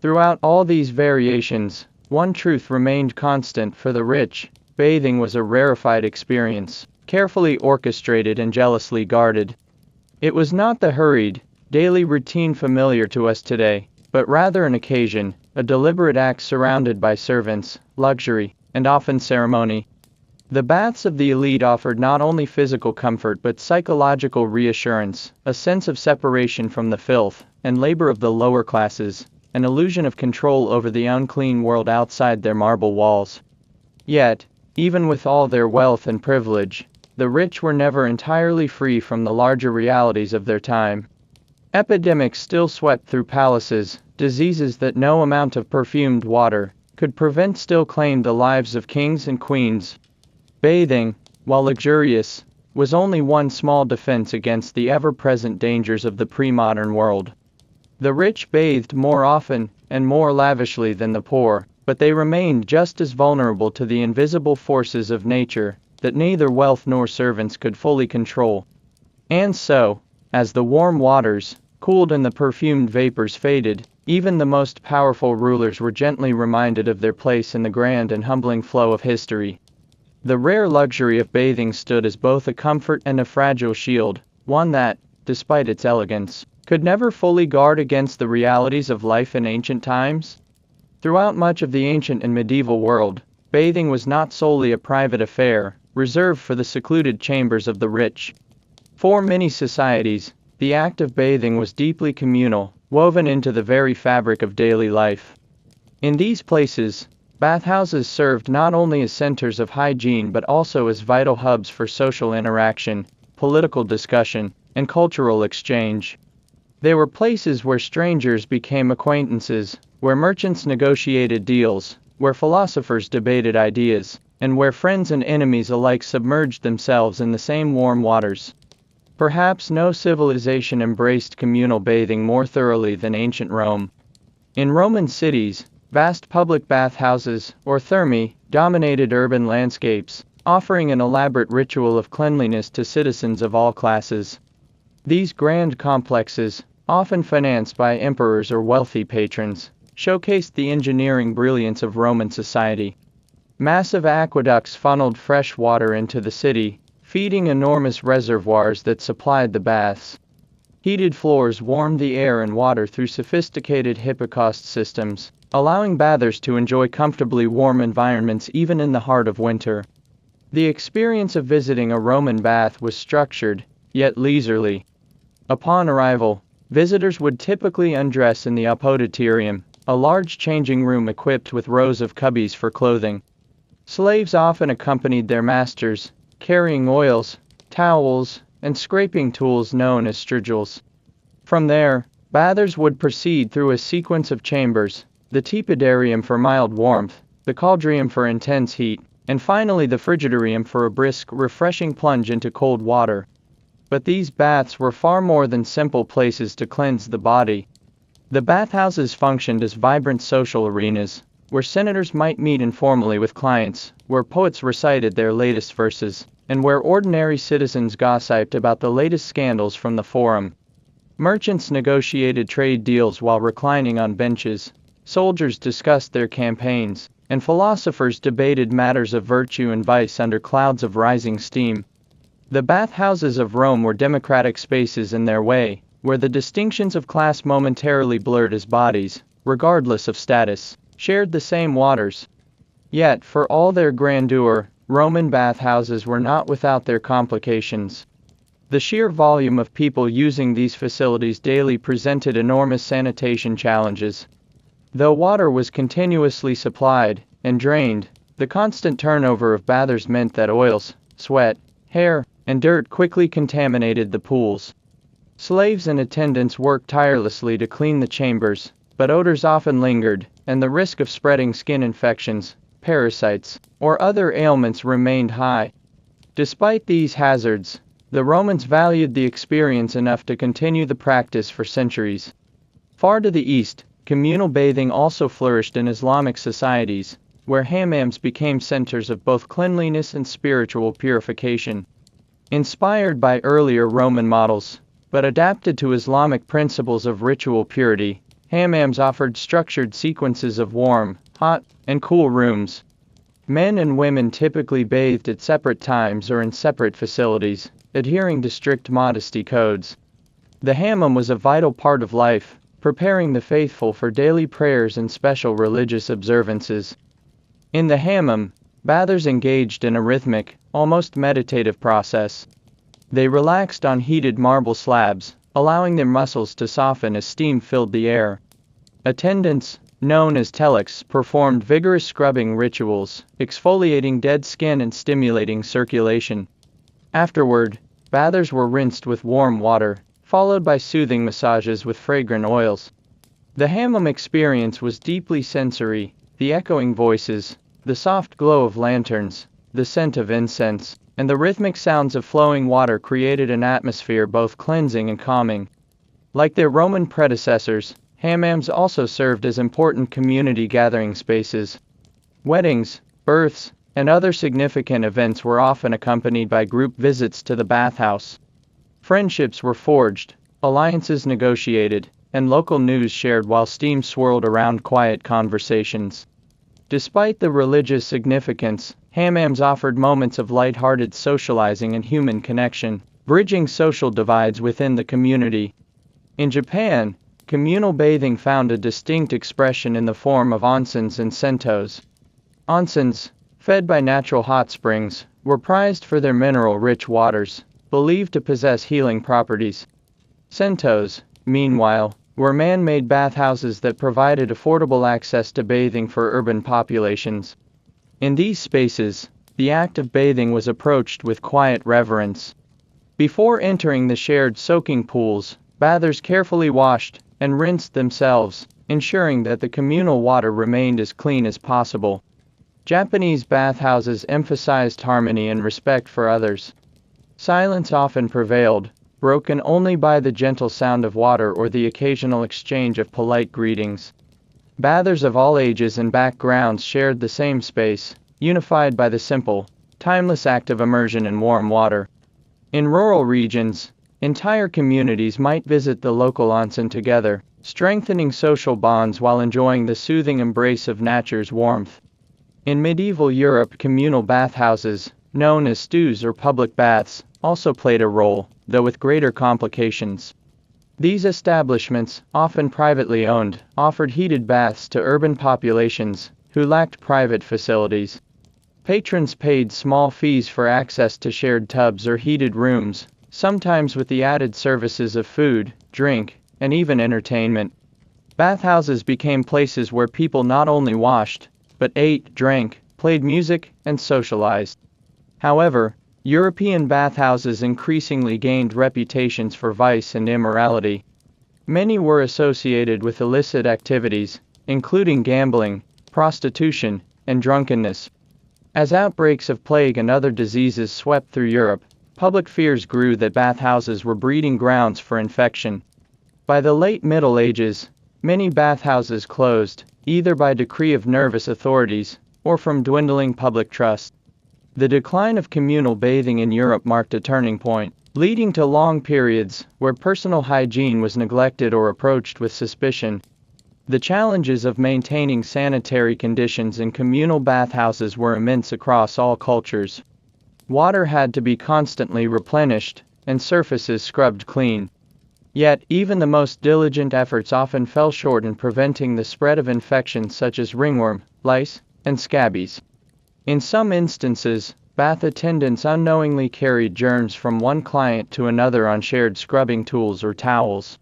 Throughout all these variations, one truth remained constant for the rich: bathing was a rarefied experience, carefully orchestrated and jealously guarded. It was not the hurried, daily routine familiar to us today, but rather an occasion, a deliberate act surrounded by servants, luxury, and often ceremony. The baths of the elite offered not only physical comfort but psychological reassurance, a sense of separation from the filth and labor of the lower classes, an illusion of control over the unclean world outside their marble walls. Yet, even with all their wealth and privilege, the rich were never entirely free from the larger realities of their time. Epidemics still swept through palaces, diseases that no amount of perfumed water could prevent still claimed the lives of kings and queens. Bathing, while luxurious, was only one small defense against the ever-present dangers of the pre-modern world. The rich bathed more often and more lavishly than the poor, but they remained just as vulnerable to the invisible forces of nature that neither wealth nor servants could fully control. And so, As the warm waters cooled and the perfumed vapors faded, even the most powerful rulers were gently reminded of their place in the grand and humbling flow of history. The rare luxury of bathing stood as both a comfort and a fragile shield, one that, despite its elegance, could never fully guard against the realities of life in ancient times. Throughout much of the ancient and medieval world, bathing was not solely a private affair, reserved for the secluded chambers of the rich. For many societies, the act of bathing was deeply communal, woven into the very fabric of daily life. In these places, bathhouses served not only as centers of hygiene but also as vital hubs for social interaction, political discussion, and cultural exchange. They were places where strangers became acquaintances, where merchants negotiated deals, where philosophers debated ideas, and where friends and enemies alike submerged themselves in the same warm waters. Perhaps no civilization embraced communal bathing more thoroughly than ancient Rome. In Roman cities, vast public bathhouses, or thermae, dominated urban landscapes, offering an elaborate ritual of cleanliness to citizens of all classes. These grand complexes, often financed by emperors or wealthy patrons, showcased the engineering brilliance of Roman society. Massive aqueducts funneled fresh water into the city, feeding enormous reservoirs that supplied the baths. Heated floors warmed the air and water through sophisticated hypocaust systems, allowing bathers to enjoy comfortably warm environments even in the heart of winter. The experience of visiting a Roman bath was structured, yet leisurely. Upon arrival, visitors would typically undress in the apoditerium, a large changing room equipped with rows of cubbies for clothing. Slaves often accompanied their masters, carrying oils, towels, and scraping tools known as strigils. From there, bathers would proceed through a sequence of chambers, the tepidarium for mild warmth, the cauldrium for intense heat, and finally the frigidarium for a brisk, refreshing plunge into cold water. But these baths were far more than simple places to cleanse the body. The bathhouses functioned as vibrant social arenas, where senators might meet informally with clients, where poets recited their latest verses, and where ordinary citizens gossiped about the latest scandals from the forum. Merchants negotiated trade deals while reclining on benches, soldiers discussed their campaigns, and philosophers debated matters of virtue and vice under clouds of rising steam. The bathhouses of Rome were democratic spaces in their way, where the distinctions of class momentarily blurred as bodies, regardless of status, shared the same waters. Yet, for all their grandeur, Roman bathhouses were not without their complications. The sheer volume of people using these facilities daily presented enormous sanitation challenges. Though water was continuously supplied and drained, the constant turnover of bathers meant that oils, sweat, hair, and dirt quickly contaminated the pools. Slaves and attendants worked tirelessly to clean the chambers, but odors often lingered, and the risk of spreading skin infections, parasites, or other ailments remained high. Despite these hazards, the Romans valued the experience enough to continue the practice for centuries. Far to the east, communal bathing also flourished in Islamic societies, where hammams became centers of both cleanliness and spiritual purification. Inspired by earlier Roman models, but adapted to Islamic principles of ritual purity, hammams offered structured sequences of warm, hot, and cool rooms. Men and women typically bathed at separate times or in separate facilities, adhering to strict modesty codes. The hammam was a vital part of life, preparing the faithful for daily prayers and special religious observances. In the hammam, bathers engaged in a rhythmic, almost meditative process. They relaxed on heated marble slabs, allowing their muscles to soften as steam filled the air. Attendants, known as telecs, performed vigorous scrubbing rituals, exfoliating dead skin and stimulating circulation. Afterward, bathers were rinsed with warm water, followed by soothing massages with fragrant oils. The hammam experience was deeply sensory, the echoing voices, the soft glow of lanterns, the scent of incense, and the rhythmic sounds of flowing water created an atmosphere both cleansing and calming. Like their Roman predecessors, hammams also served as important community gathering spaces. Weddings, births, and other significant events were often accompanied by group visits to the bathhouse. Friendships were forged, alliances negotiated, and local news shared while steam swirled around quiet conversations. Despite the religious significance, hammams offered moments of light-hearted socializing and human connection, bridging social divides within the community. In Japan, communal bathing found a distinct expression in the form of onsens and sentos. Onsens, fed by natural hot springs, were prized for their mineral-rich waters, believed to possess healing properties. Sentos, meanwhile, were man-made bathhouses that provided affordable access to bathing for urban populations. In these spaces, the act of bathing was approached with quiet reverence. Before entering the shared soaking pools, bathers carefully washed and rinsed themselves, ensuring that the communal water remained as clean as possible. Japanese bathhouses emphasized harmony and respect for others. Silence often prevailed, broken only by the gentle sound of water or the occasional exchange of polite greetings. Bathers of all ages and backgrounds shared the same space, unified by the simple, timeless act of immersion in warm water. In rural regions, entire communities might visit the local onsen together, strengthening social bonds while enjoying the soothing embrace of nature's warmth. In medieval Europe, communal bathhouses, known as stews or public baths, also played a role, though with greater complications. These establishments, often privately owned, offered heated baths to urban populations who lacked private facilities. Patrons paid small fees for access to shared tubs or heated rooms, sometimes with the added services of food, drink, and even entertainment. Bathhouses became places where people not only washed, but ate, drank, played music, and socialized. However, European bathhouses increasingly gained reputations for vice and immorality. Many were associated with illicit activities, including gambling, prostitution, and drunkenness. As outbreaks of plague and other diseases swept through Europe, public fears grew that bathhouses were breeding grounds for infection. By the late Middle Ages, many bathhouses closed, either by decree of nervous authorities, or from dwindling public trust. The decline of communal bathing in Europe marked a turning point, leading to long periods where personal hygiene was neglected or approached with suspicion. The challenges of maintaining sanitary conditions in communal bathhouses were immense across all cultures. Water had to be constantly replenished, and surfaces scrubbed clean. Yet, even the most diligent efforts often fell short in preventing the spread of infections such as ringworm, lice, and scabies. In some instances, bath attendants unknowingly carried germs from one client to another on shared scrubbing tools or towels.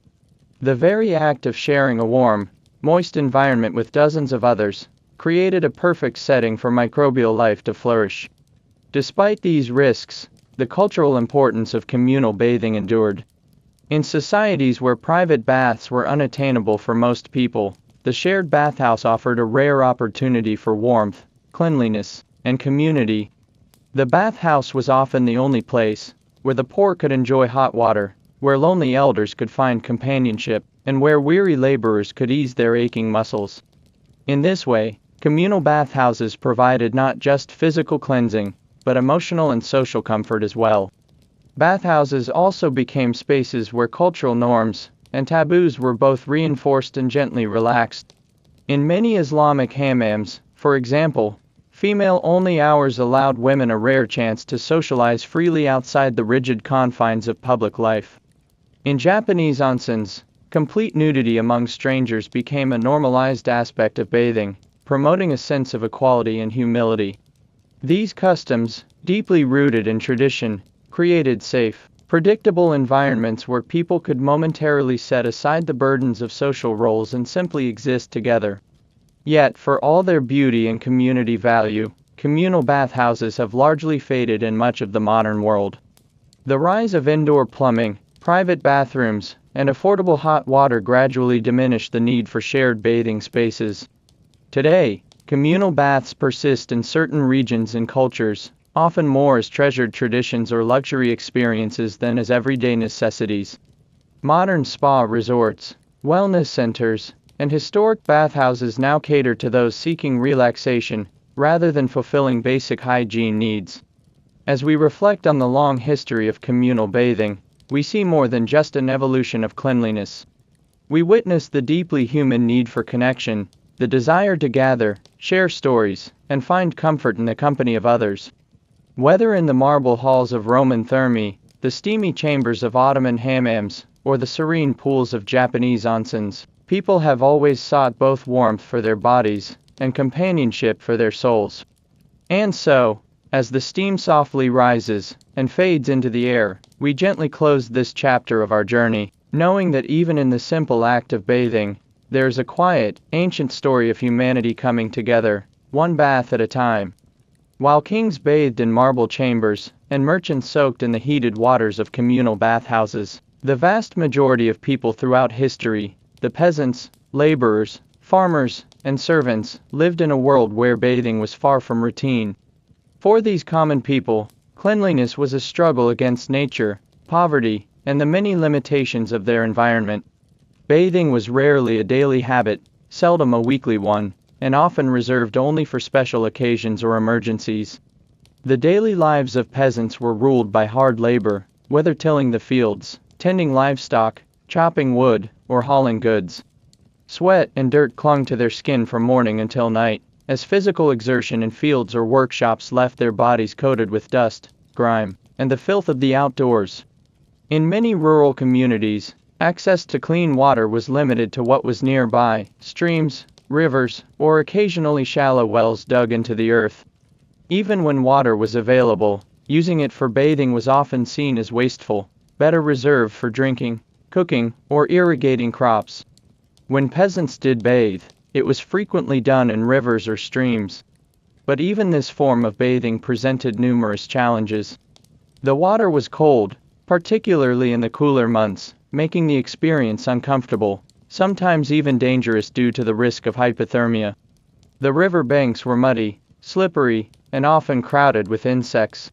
The very act of sharing a warm, moist environment with dozens of others created a perfect setting for microbial life to flourish. Despite these risks, the cultural importance of communal bathing endured. In societies where private baths were unattainable for most people, the shared bathhouse offered a rare opportunity for warmth, cleanliness, and community. The bathhouse was often the only place where the poor could enjoy hot water, where lonely elders could find companionship, and where weary laborers could ease their aching muscles. In this way, communal bathhouses provided not just physical cleansing, but emotional and social comfort as well. Bathhouses also became spaces where cultural norms and taboos were both reinforced and gently relaxed. In many Islamic hammams, for example, female-only hours allowed women a rare chance to socialize freely outside the rigid confines of public life. In Japanese onsens, complete nudity among strangers became a normalized aspect of bathing, promoting a sense of equality and humility. These customs, deeply rooted in tradition, created safe, predictable environments where people could momentarily set aside the burdens of social roles and simply exist together. Yet, for all their beauty and community value, communal bathhouses have largely faded in much of the modern world. The rise of indoor plumbing, private bathrooms, and affordable hot water gradually diminished the need for shared bathing spaces. Today, communal baths persist in certain regions and cultures, often more as treasured traditions or luxury experiences than as everyday necessities. Modern spa resorts, wellness centers, and historic bathhouses now cater to those seeking relaxation, rather than fulfilling basic hygiene needs. As we reflect on the long history of communal bathing, we see more than just an evolution of cleanliness. We witness the deeply human need for connection, the desire to gather, share stories, and find comfort in the company of others. Whether in the marble halls of Roman thermae, the steamy chambers of Ottoman hammams, or the serene pools of Japanese onsens, people have always sought both warmth for their bodies and companionship for their souls. And so, as the steam softly rises and fades into the air, we gently close this chapter of our journey, knowing that even in the simple act of bathing, there is a quiet, ancient story of humanity coming together, one bath at a time. While kings bathed in marble chambers, and merchants soaked in the heated waters of communal bathhouses, the vast majority of people throughout history, the peasants, laborers, farmers, and servants, lived in a world where bathing was far from routine. For these common people, cleanliness was a struggle against nature, poverty, and the many limitations of their environment. Bathing was rarely a daily habit, seldom a weekly one, and often reserved only for special occasions or emergencies. The daily lives of peasants were ruled by hard labor, whether tilling the fields, tending livestock, chopping wood, or hauling goods. Sweat and dirt clung to their skin from morning until night, as physical exertion in fields or workshops left their bodies coated with dust, grime, and the filth of the outdoors. In many rural communities, access to clean water was limited to what was nearby, streams, rivers, or occasionally shallow wells dug into the earth. Even when water was available, using it for bathing was often seen as wasteful, better reserved for drinking, cooking, or irrigating crops. When peasants did bathe, it was frequently done in rivers or streams. But even this form of bathing presented numerous challenges. The water was cold, particularly in the cooler months, making the experience uncomfortable, sometimes even dangerous due to the risk of hypothermia. The river banks were muddy, slippery, and often crowded with insects.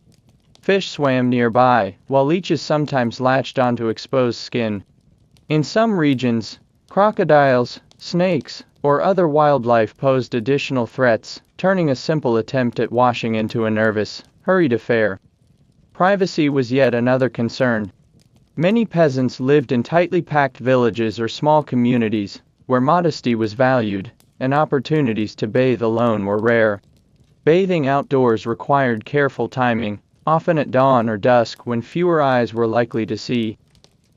Fish swam nearby, while leeches sometimes latched onto exposed skin. In some regions, crocodiles, snakes, or other wildlife posed additional threats, turning a simple attempt at washing into a nervous, hurried affair. Privacy was yet another concern. Many peasants lived in tightly packed villages or small communities, where modesty was valued, and opportunities to bathe alone were rare. Bathing outdoors required careful timing, often at dawn or dusk when fewer eyes were likely to see.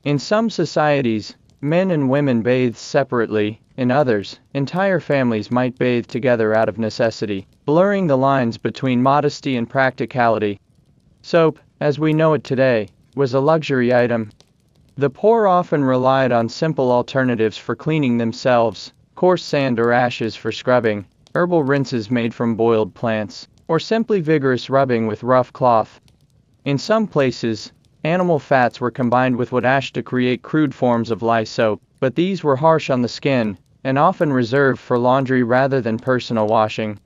In some societies, men and women bathed separately, in others, entire families might bathe together out of necessity, blurring the lines between modesty and practicality. Soap, as we know it today, was a luxury item. The poor often relied on simple alternatives for cleaning themselves, coarse sand or ashes for scrubbing, herbal rinses made from boiled plants, or simply vigorous rubbing with rough cloth. In some places, animal fats were combined with wood ash to create crude forms of lye soap, but these were harsh on the skin, and often reserved for laundry rather than personal washing.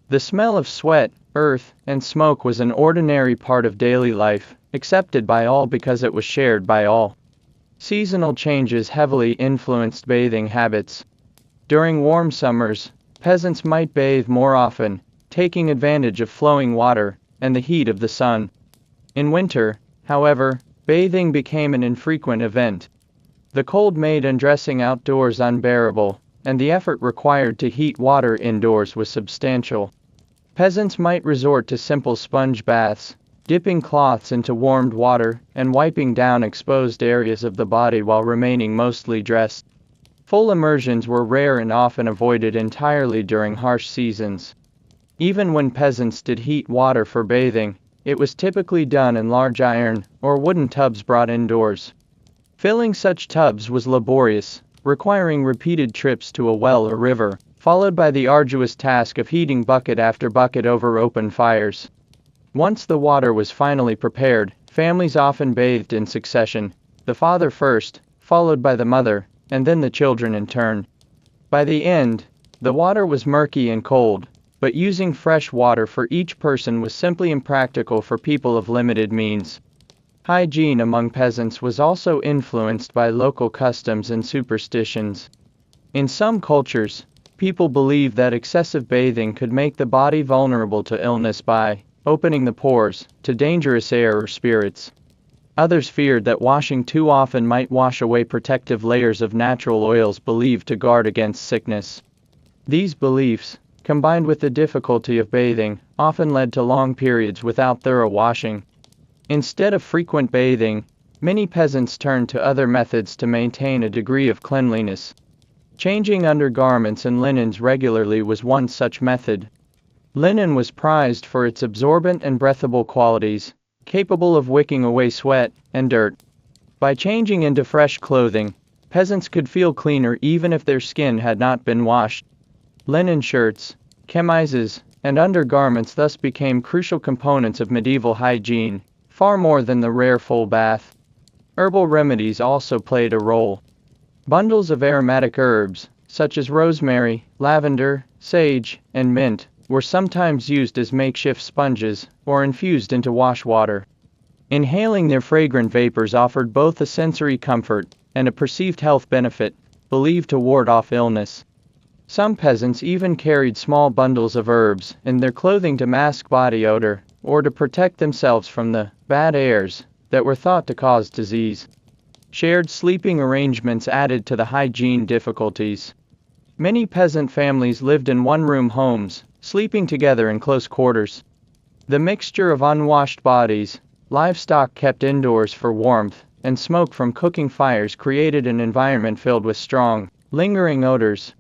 The smell of sweat, earth, and smoke was an ordinary part of daily life, accepted by all because it was shared by all. Seasonal changes heavily influenced bathing habits. During warm summers, peasants might bathe more often, taking advantage of flowing water and the heat of the sun. In winter, however, bathing became an infrequent event. The cold made undressing outdoors unbearable, and the effort required to heat water indoors was substantial. Peasants might resort to simple sponge baths, dipping cloths into warmed water and wiping down exposed areas of the body while remaining mostly dressed. Full immersions were rare and often avoided entirely during harsh seasons. Even when peasants did heat water for bathing, it was typically done in large iron or wooden tubs brought indoors. Filling such tubs was laborious, requiring repeated trips to a well or river, followed by the arduous task of heating bucket after bucket over open fires. Once the water was finally prepared, families often bathed in succession, the father first, followed by the mother, and then the children in turn. By the end, the water was murky and cold, but using fresh water for each person was simply impractical for people of limited means. Hygiene among peasants was also influenced by local customs and superstitions. In some cultures, people believed that excessive bathing could make the body vulnerable to illness by opening the pores to dangerous air or spirits. Others feared that washing too often might wash away protective layers of natural oils believed to guard against sickness. These beliefs, combined with the difficulty of bathing, often led to long periods without thorough washing. Instead of frequent bathing, many peasants turned to other methods to maintain a degree of cleanliness. Changing undergarments and linens regularly was one such method. Linen was prized for its absorbent and breathable qualities, capable of wicking away sweat and dirt. By changing into fresh clothing, peasants could feel cleaner even if their skin had not been washed. Linen shirts, chemises, and undergarments thus became crucial components of medieval hygiene, far more than the rare full bath. Herbal remedies also played a role. Bundles of aromatic herbs, such as rosemary, lavender, sage, and mint, were sometimes used as makeshift sponges or infused into wash water. Inhaling their fragrant vapors offered both a sensory comfort and a perceived health benefit, believed to ward off illness. Some peasants even carried small bundles of herbs in their clothing to mask body odor or to protect themselves from the bad airs that were thought to cause disease. Shared sleeping arrangements added to the hygiene difficulties. Many peasant families lived in one-room homes, sleeping together in close quarters. The mixture of unwashed bodies, livestock kept indoors for warmth, and smoke from cooking fires created an environment filled with strong, lingering odors.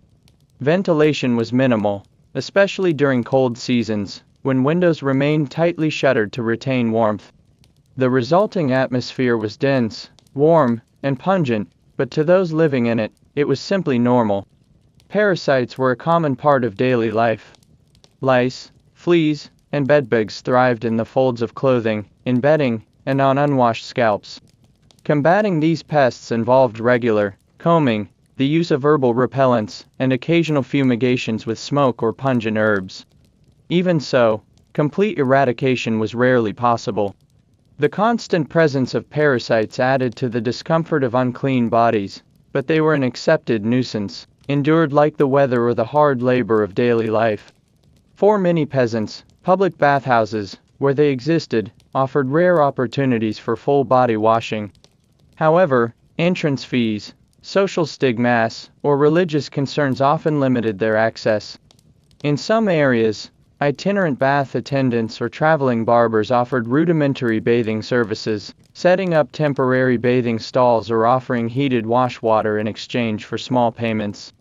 Ventilation was minimal, especially during cold seasons, when windows remained tightly shuttered to retain warmth. The resulting atmosphere was dense, warm, and pungent, but to those living in it, it was simply normal. Parasites were a common part of daily life. Lice, fleas, and bedbugs thrived in the folds of clothing, in bedding, and on unwashed scalps. Combating these pests involved regular combing, the use of herbal repellents, and occasional fumigations with smoke or pungent herbs. Even so, complete eradication was rarely possible. The constant presence of parasites added to the discomfort of unclean bodies, but they were an accepted nuisance, endured like the weather or the hard labor of daily life. For many peasants, public bathhouses, where they existed, offered rare opportunities for full body washing. However, entrance fees, social stigmas, or religious concerns often limited their access. In some areas, itinerant bath attendants or traveling barbers offered rudimentary bathing services, setting up temporary bathing stalls or offering heated wash water in exchange for small payments.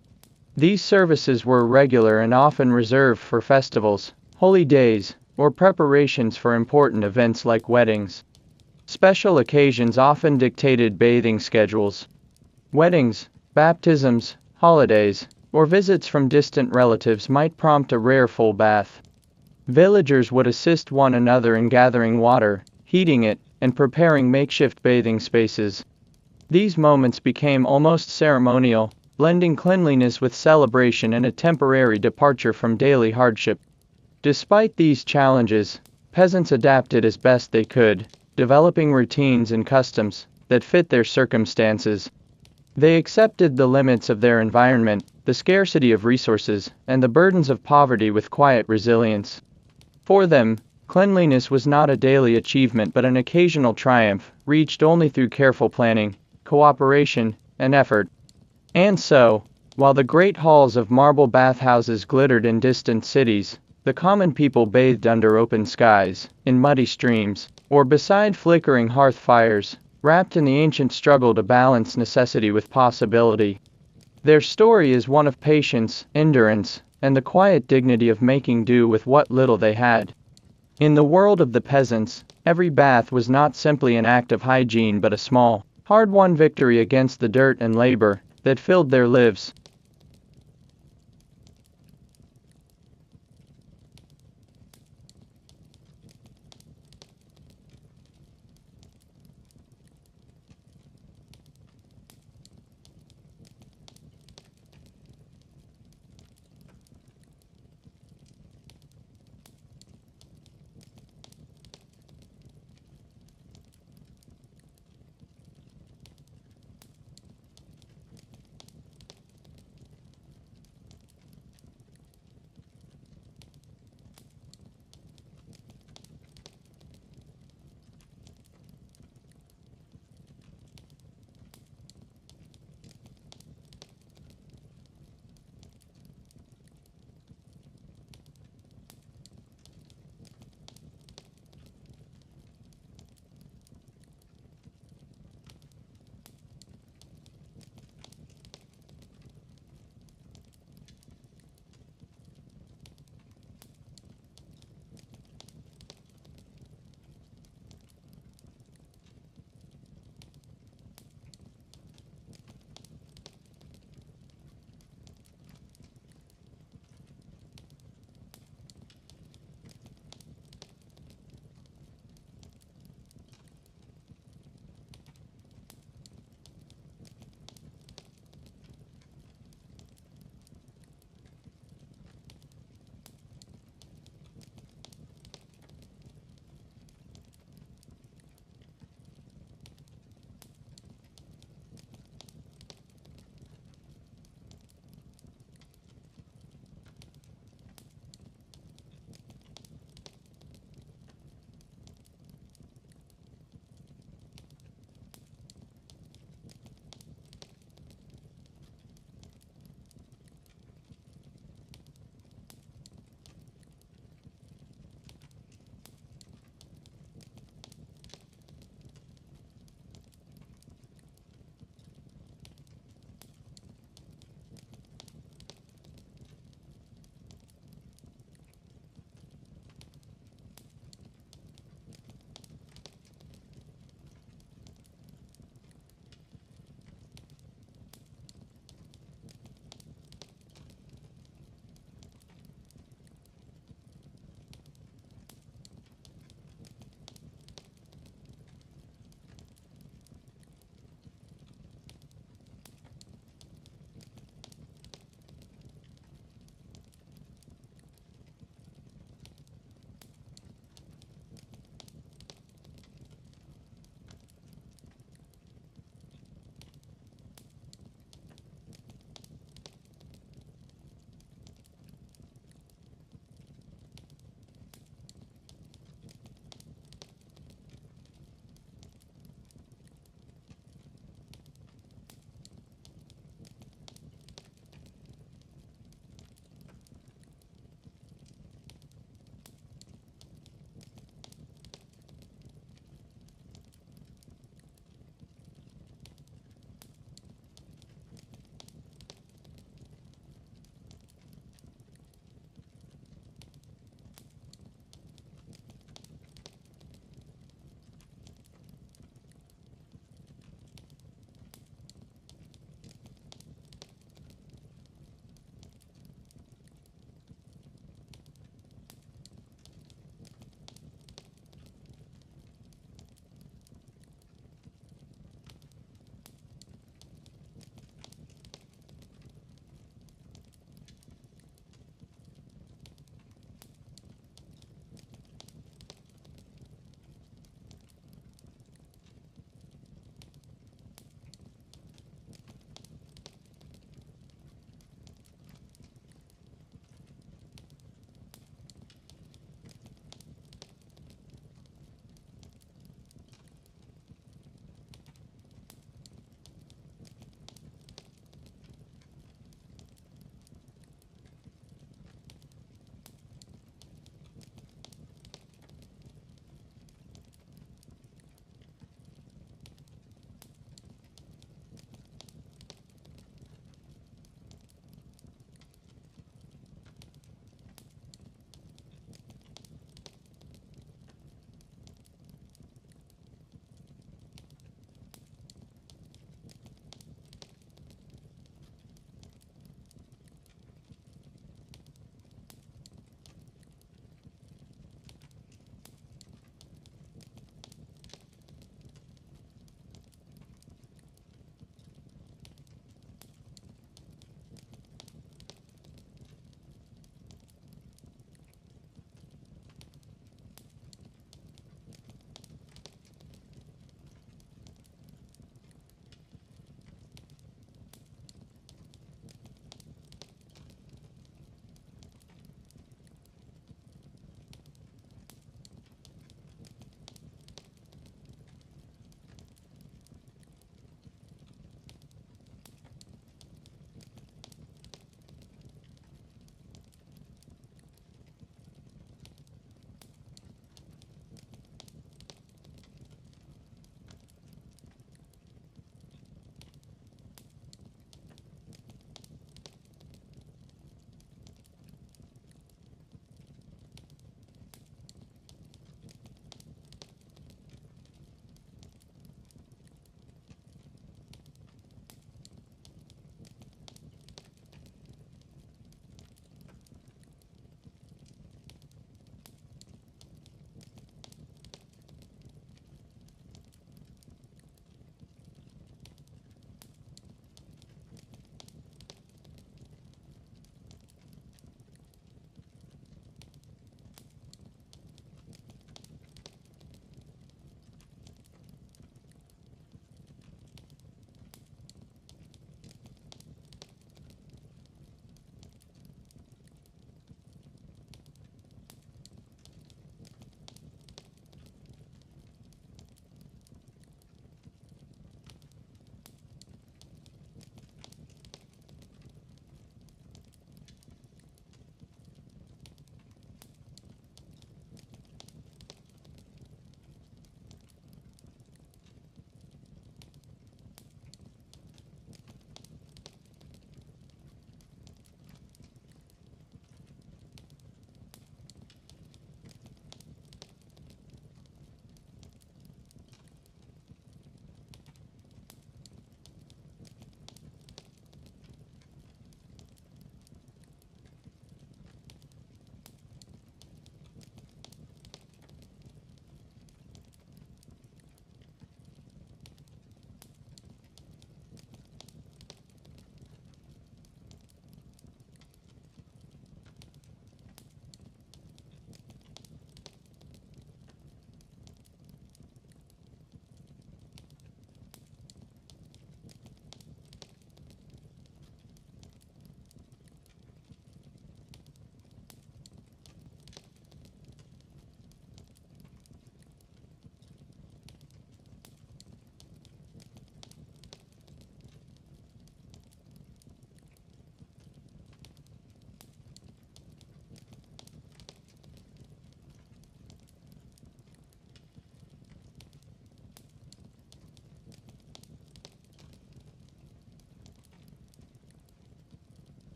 These services were regular and often reserved for festivals, holy days, or preparations for important events like weddings. Special occasions often dictated bathing schedules. Weddings, baptisms, holidays, or visits from distant relatives might prompt a rare full bath. Villagers would assist one another in gathering water, heating it, and preparing makeshift bathing spaces. These moments became almost ceremonial, blending cleanliness with celebration and a temporary departure from daily hardship. Despite these challenges, peasants adapted as best they could, developing routines and customs that fit their circumstances. They accepted the limits of their environment, the scarcity of resources, and the burdens of poverty with quiet resilience. For them, cleanliness was not a daily achievement but an occasional triumph, reached only through careful planning, cooperation, and effort. And so, while the great halls of marble bathhouses glittered in distant cities, the common people bathed under open skies, in muddy streams, or beside flickering hearth fires, wrapped in the ancient struggle to balance necessity with possibility. Their story is one of patience, endurance, and the quiet dignity of making do with what little they had. In the world of the peasants, every bath was not simply an act of hygiene but a small, hard-won victory against the dirt and labor that filled their lives.